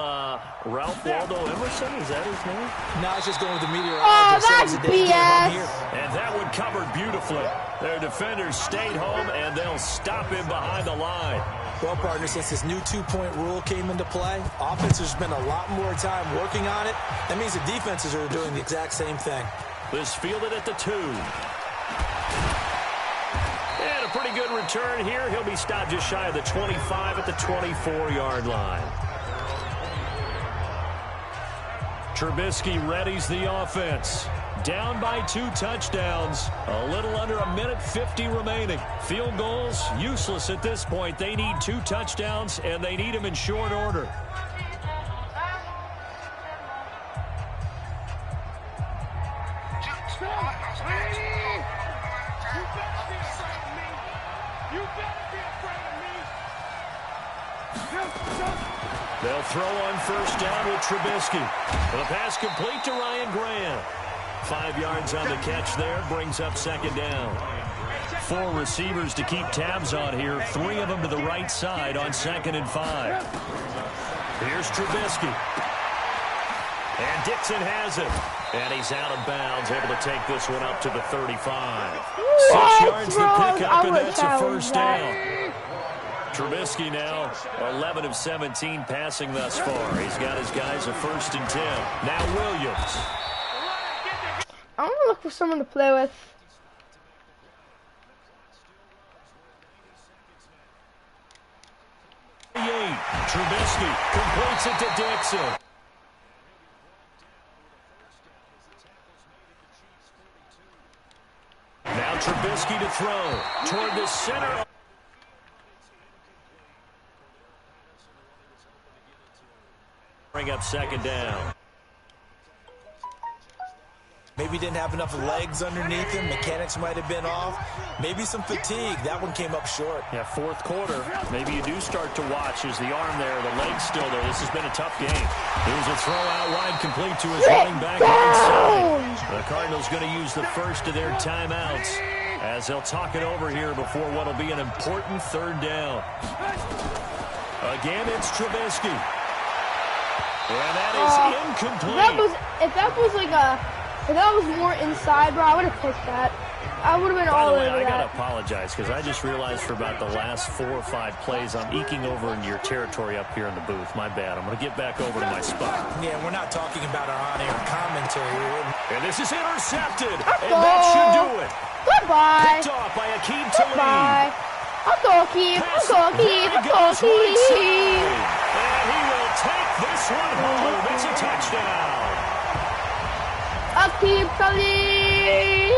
Ralph Waldo Emerson, is that his name? No, it's just going with the meteorologist. Oh, that's BS. And that one covered beautifully. Their defenders stayed home, and they'll stop him behind the line. Well, partner, since this new 2-point rule came into play, offenses spend a lot more time working on it. That means the defenses are doing the exact same thing. This fielded at the 2. And a pretty good return here. He'll be stopped just shy of the 25 at the 24-yard line. Trubisky readies the offense. Down by 2 touchdowns. A little under a minute 50 remaining. Field goals, useless at this point. They need 2 touchdowns, and they need them in short order. They'll throw on first down with Trubisky. The pass complete to Ryan Graham. 5 yards on the catch there, brings up 2nd down. 4 receivers to keep tabs on here. 3 of them to the right side on 2nd and 5. Here's Trubisky. And Dixon has it. And he's out of bounds, able to take this one up to the 35. 6 yards to pick up, and that's a first down. Trubisky now 11 of 17 passing thus far. He's got his guys a 1st and 10. Now Williams. I want to look for someone to play with. Trubisky completes it to Dixon. Now Trubisky to throw toward the center. Bring up 2nd down. Maybe didn't have enough legs underneath him. Mechanics might have been off. Maybe some fatigue. That one came up short. Yeah, 4th quarter. Maybe you do start to watch as the arm there, the leg's still there. This has been a tough game. There's a throw out wide complete to his running back inside. The Cardinals going to use the first of their timeouts as they'll talk it over here before what will be an important 3rd down. Again, it's Trubisky. And that is incomplete. If that was more inside, bro, I would have picked that. I would have been all over that. By the way, I got to apologize because I just realized for about the last 4 or 5 plays, I'm eking over into your territory up here in the booth. My bad. I'm going to get back over to my spot. Yeah, we're not talking about our on-air commentary here. And this is intercepted. And that should do it. Goodbye. Picked off by Akeem Talib. Goodbye. I'll go, Akeem. And he will take this one home. It's a touchdown. Akeem Talib.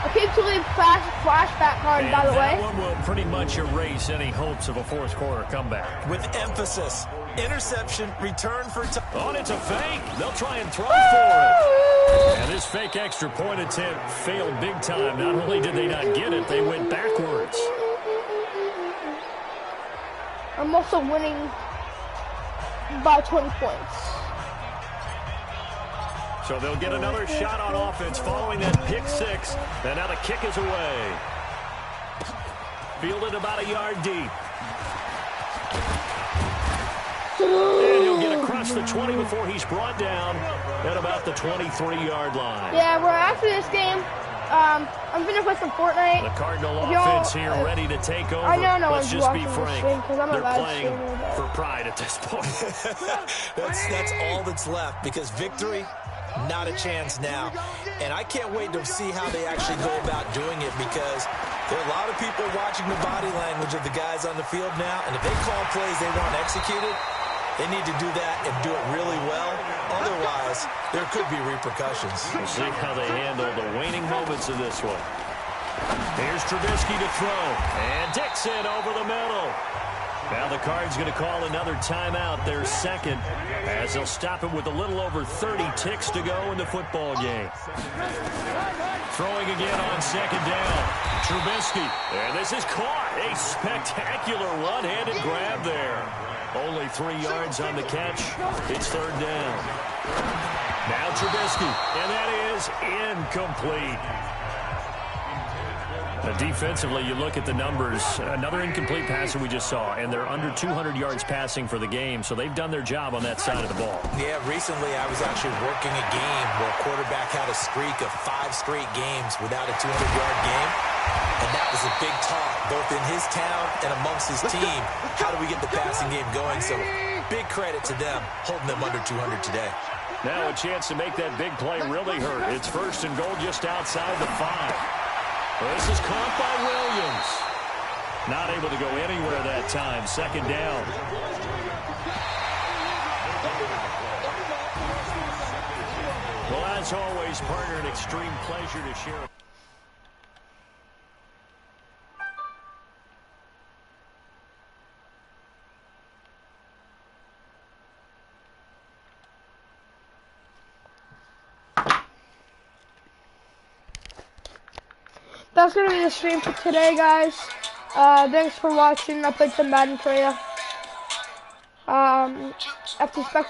Akeem mentally flashback card, by the way. That one will pretty much erase any hopes of a fourth quarter comeback. With emphasis. Interception, return for time. Oh, and it's a fake. They'll try and throw for it. And this fake extra point attempt failed big time. Not only did they not get it, they went backwards. I'm also winning by 20 points. So they'll get another shot on offense following that pick six. And now the kick is away. Fielded about a yard deep. And he'll get across the 20 before he's brought down at about the 23-yard line. Yeah, we're after this game. I'm going to play some Fortnite. The Cardinal offense here ready to take over. I know no Let's one's just be watching frank. They're playing for pride at this point. that's all that's left, because victory, not a chance now. And I can't wait to see how they actually go about doing it, because there are a lot of people watching the body language of the guys on the field now, and if they call plays they want executed, they need to do that and do it really well. Otherwise, there could be repercussions. We'll see how they handle the waning moments of this one. Here's Trubisky to throw. And Dixon over the middle. Now the Cards going to call another timeout, their second, as they'll stop it with a little over 30 ticks to go in the football game. Throwing again on second down. Trubisky. And this is caught. A spectacular one-handed grab there. Only 3 yards on the catch. It's third down. Now Trubisky, and that is incomplete. Defensively, you look at the numbers. Another incomplete pass that we just saw, and they're under 200 yards passing for the game, so they've done their job on that side of the ball. Yeah, recently I was actually working a game where a quarterback had a streak of 5 straight games without a 200-yard game. And that was a big talk, both in his town and amongst his team. How do we get the passing game going? So big credit to them, holding them under 200 today. Now a chance to make that big play really hurt. It's first and goal just outside the 5. This is caught by Williams. Not able to go anywhere that time. Second down. Well, as always, partner, an extreme pleasure to share. That's going to be the stream for today, guys. Thanks for watching. I played some Madden for you. After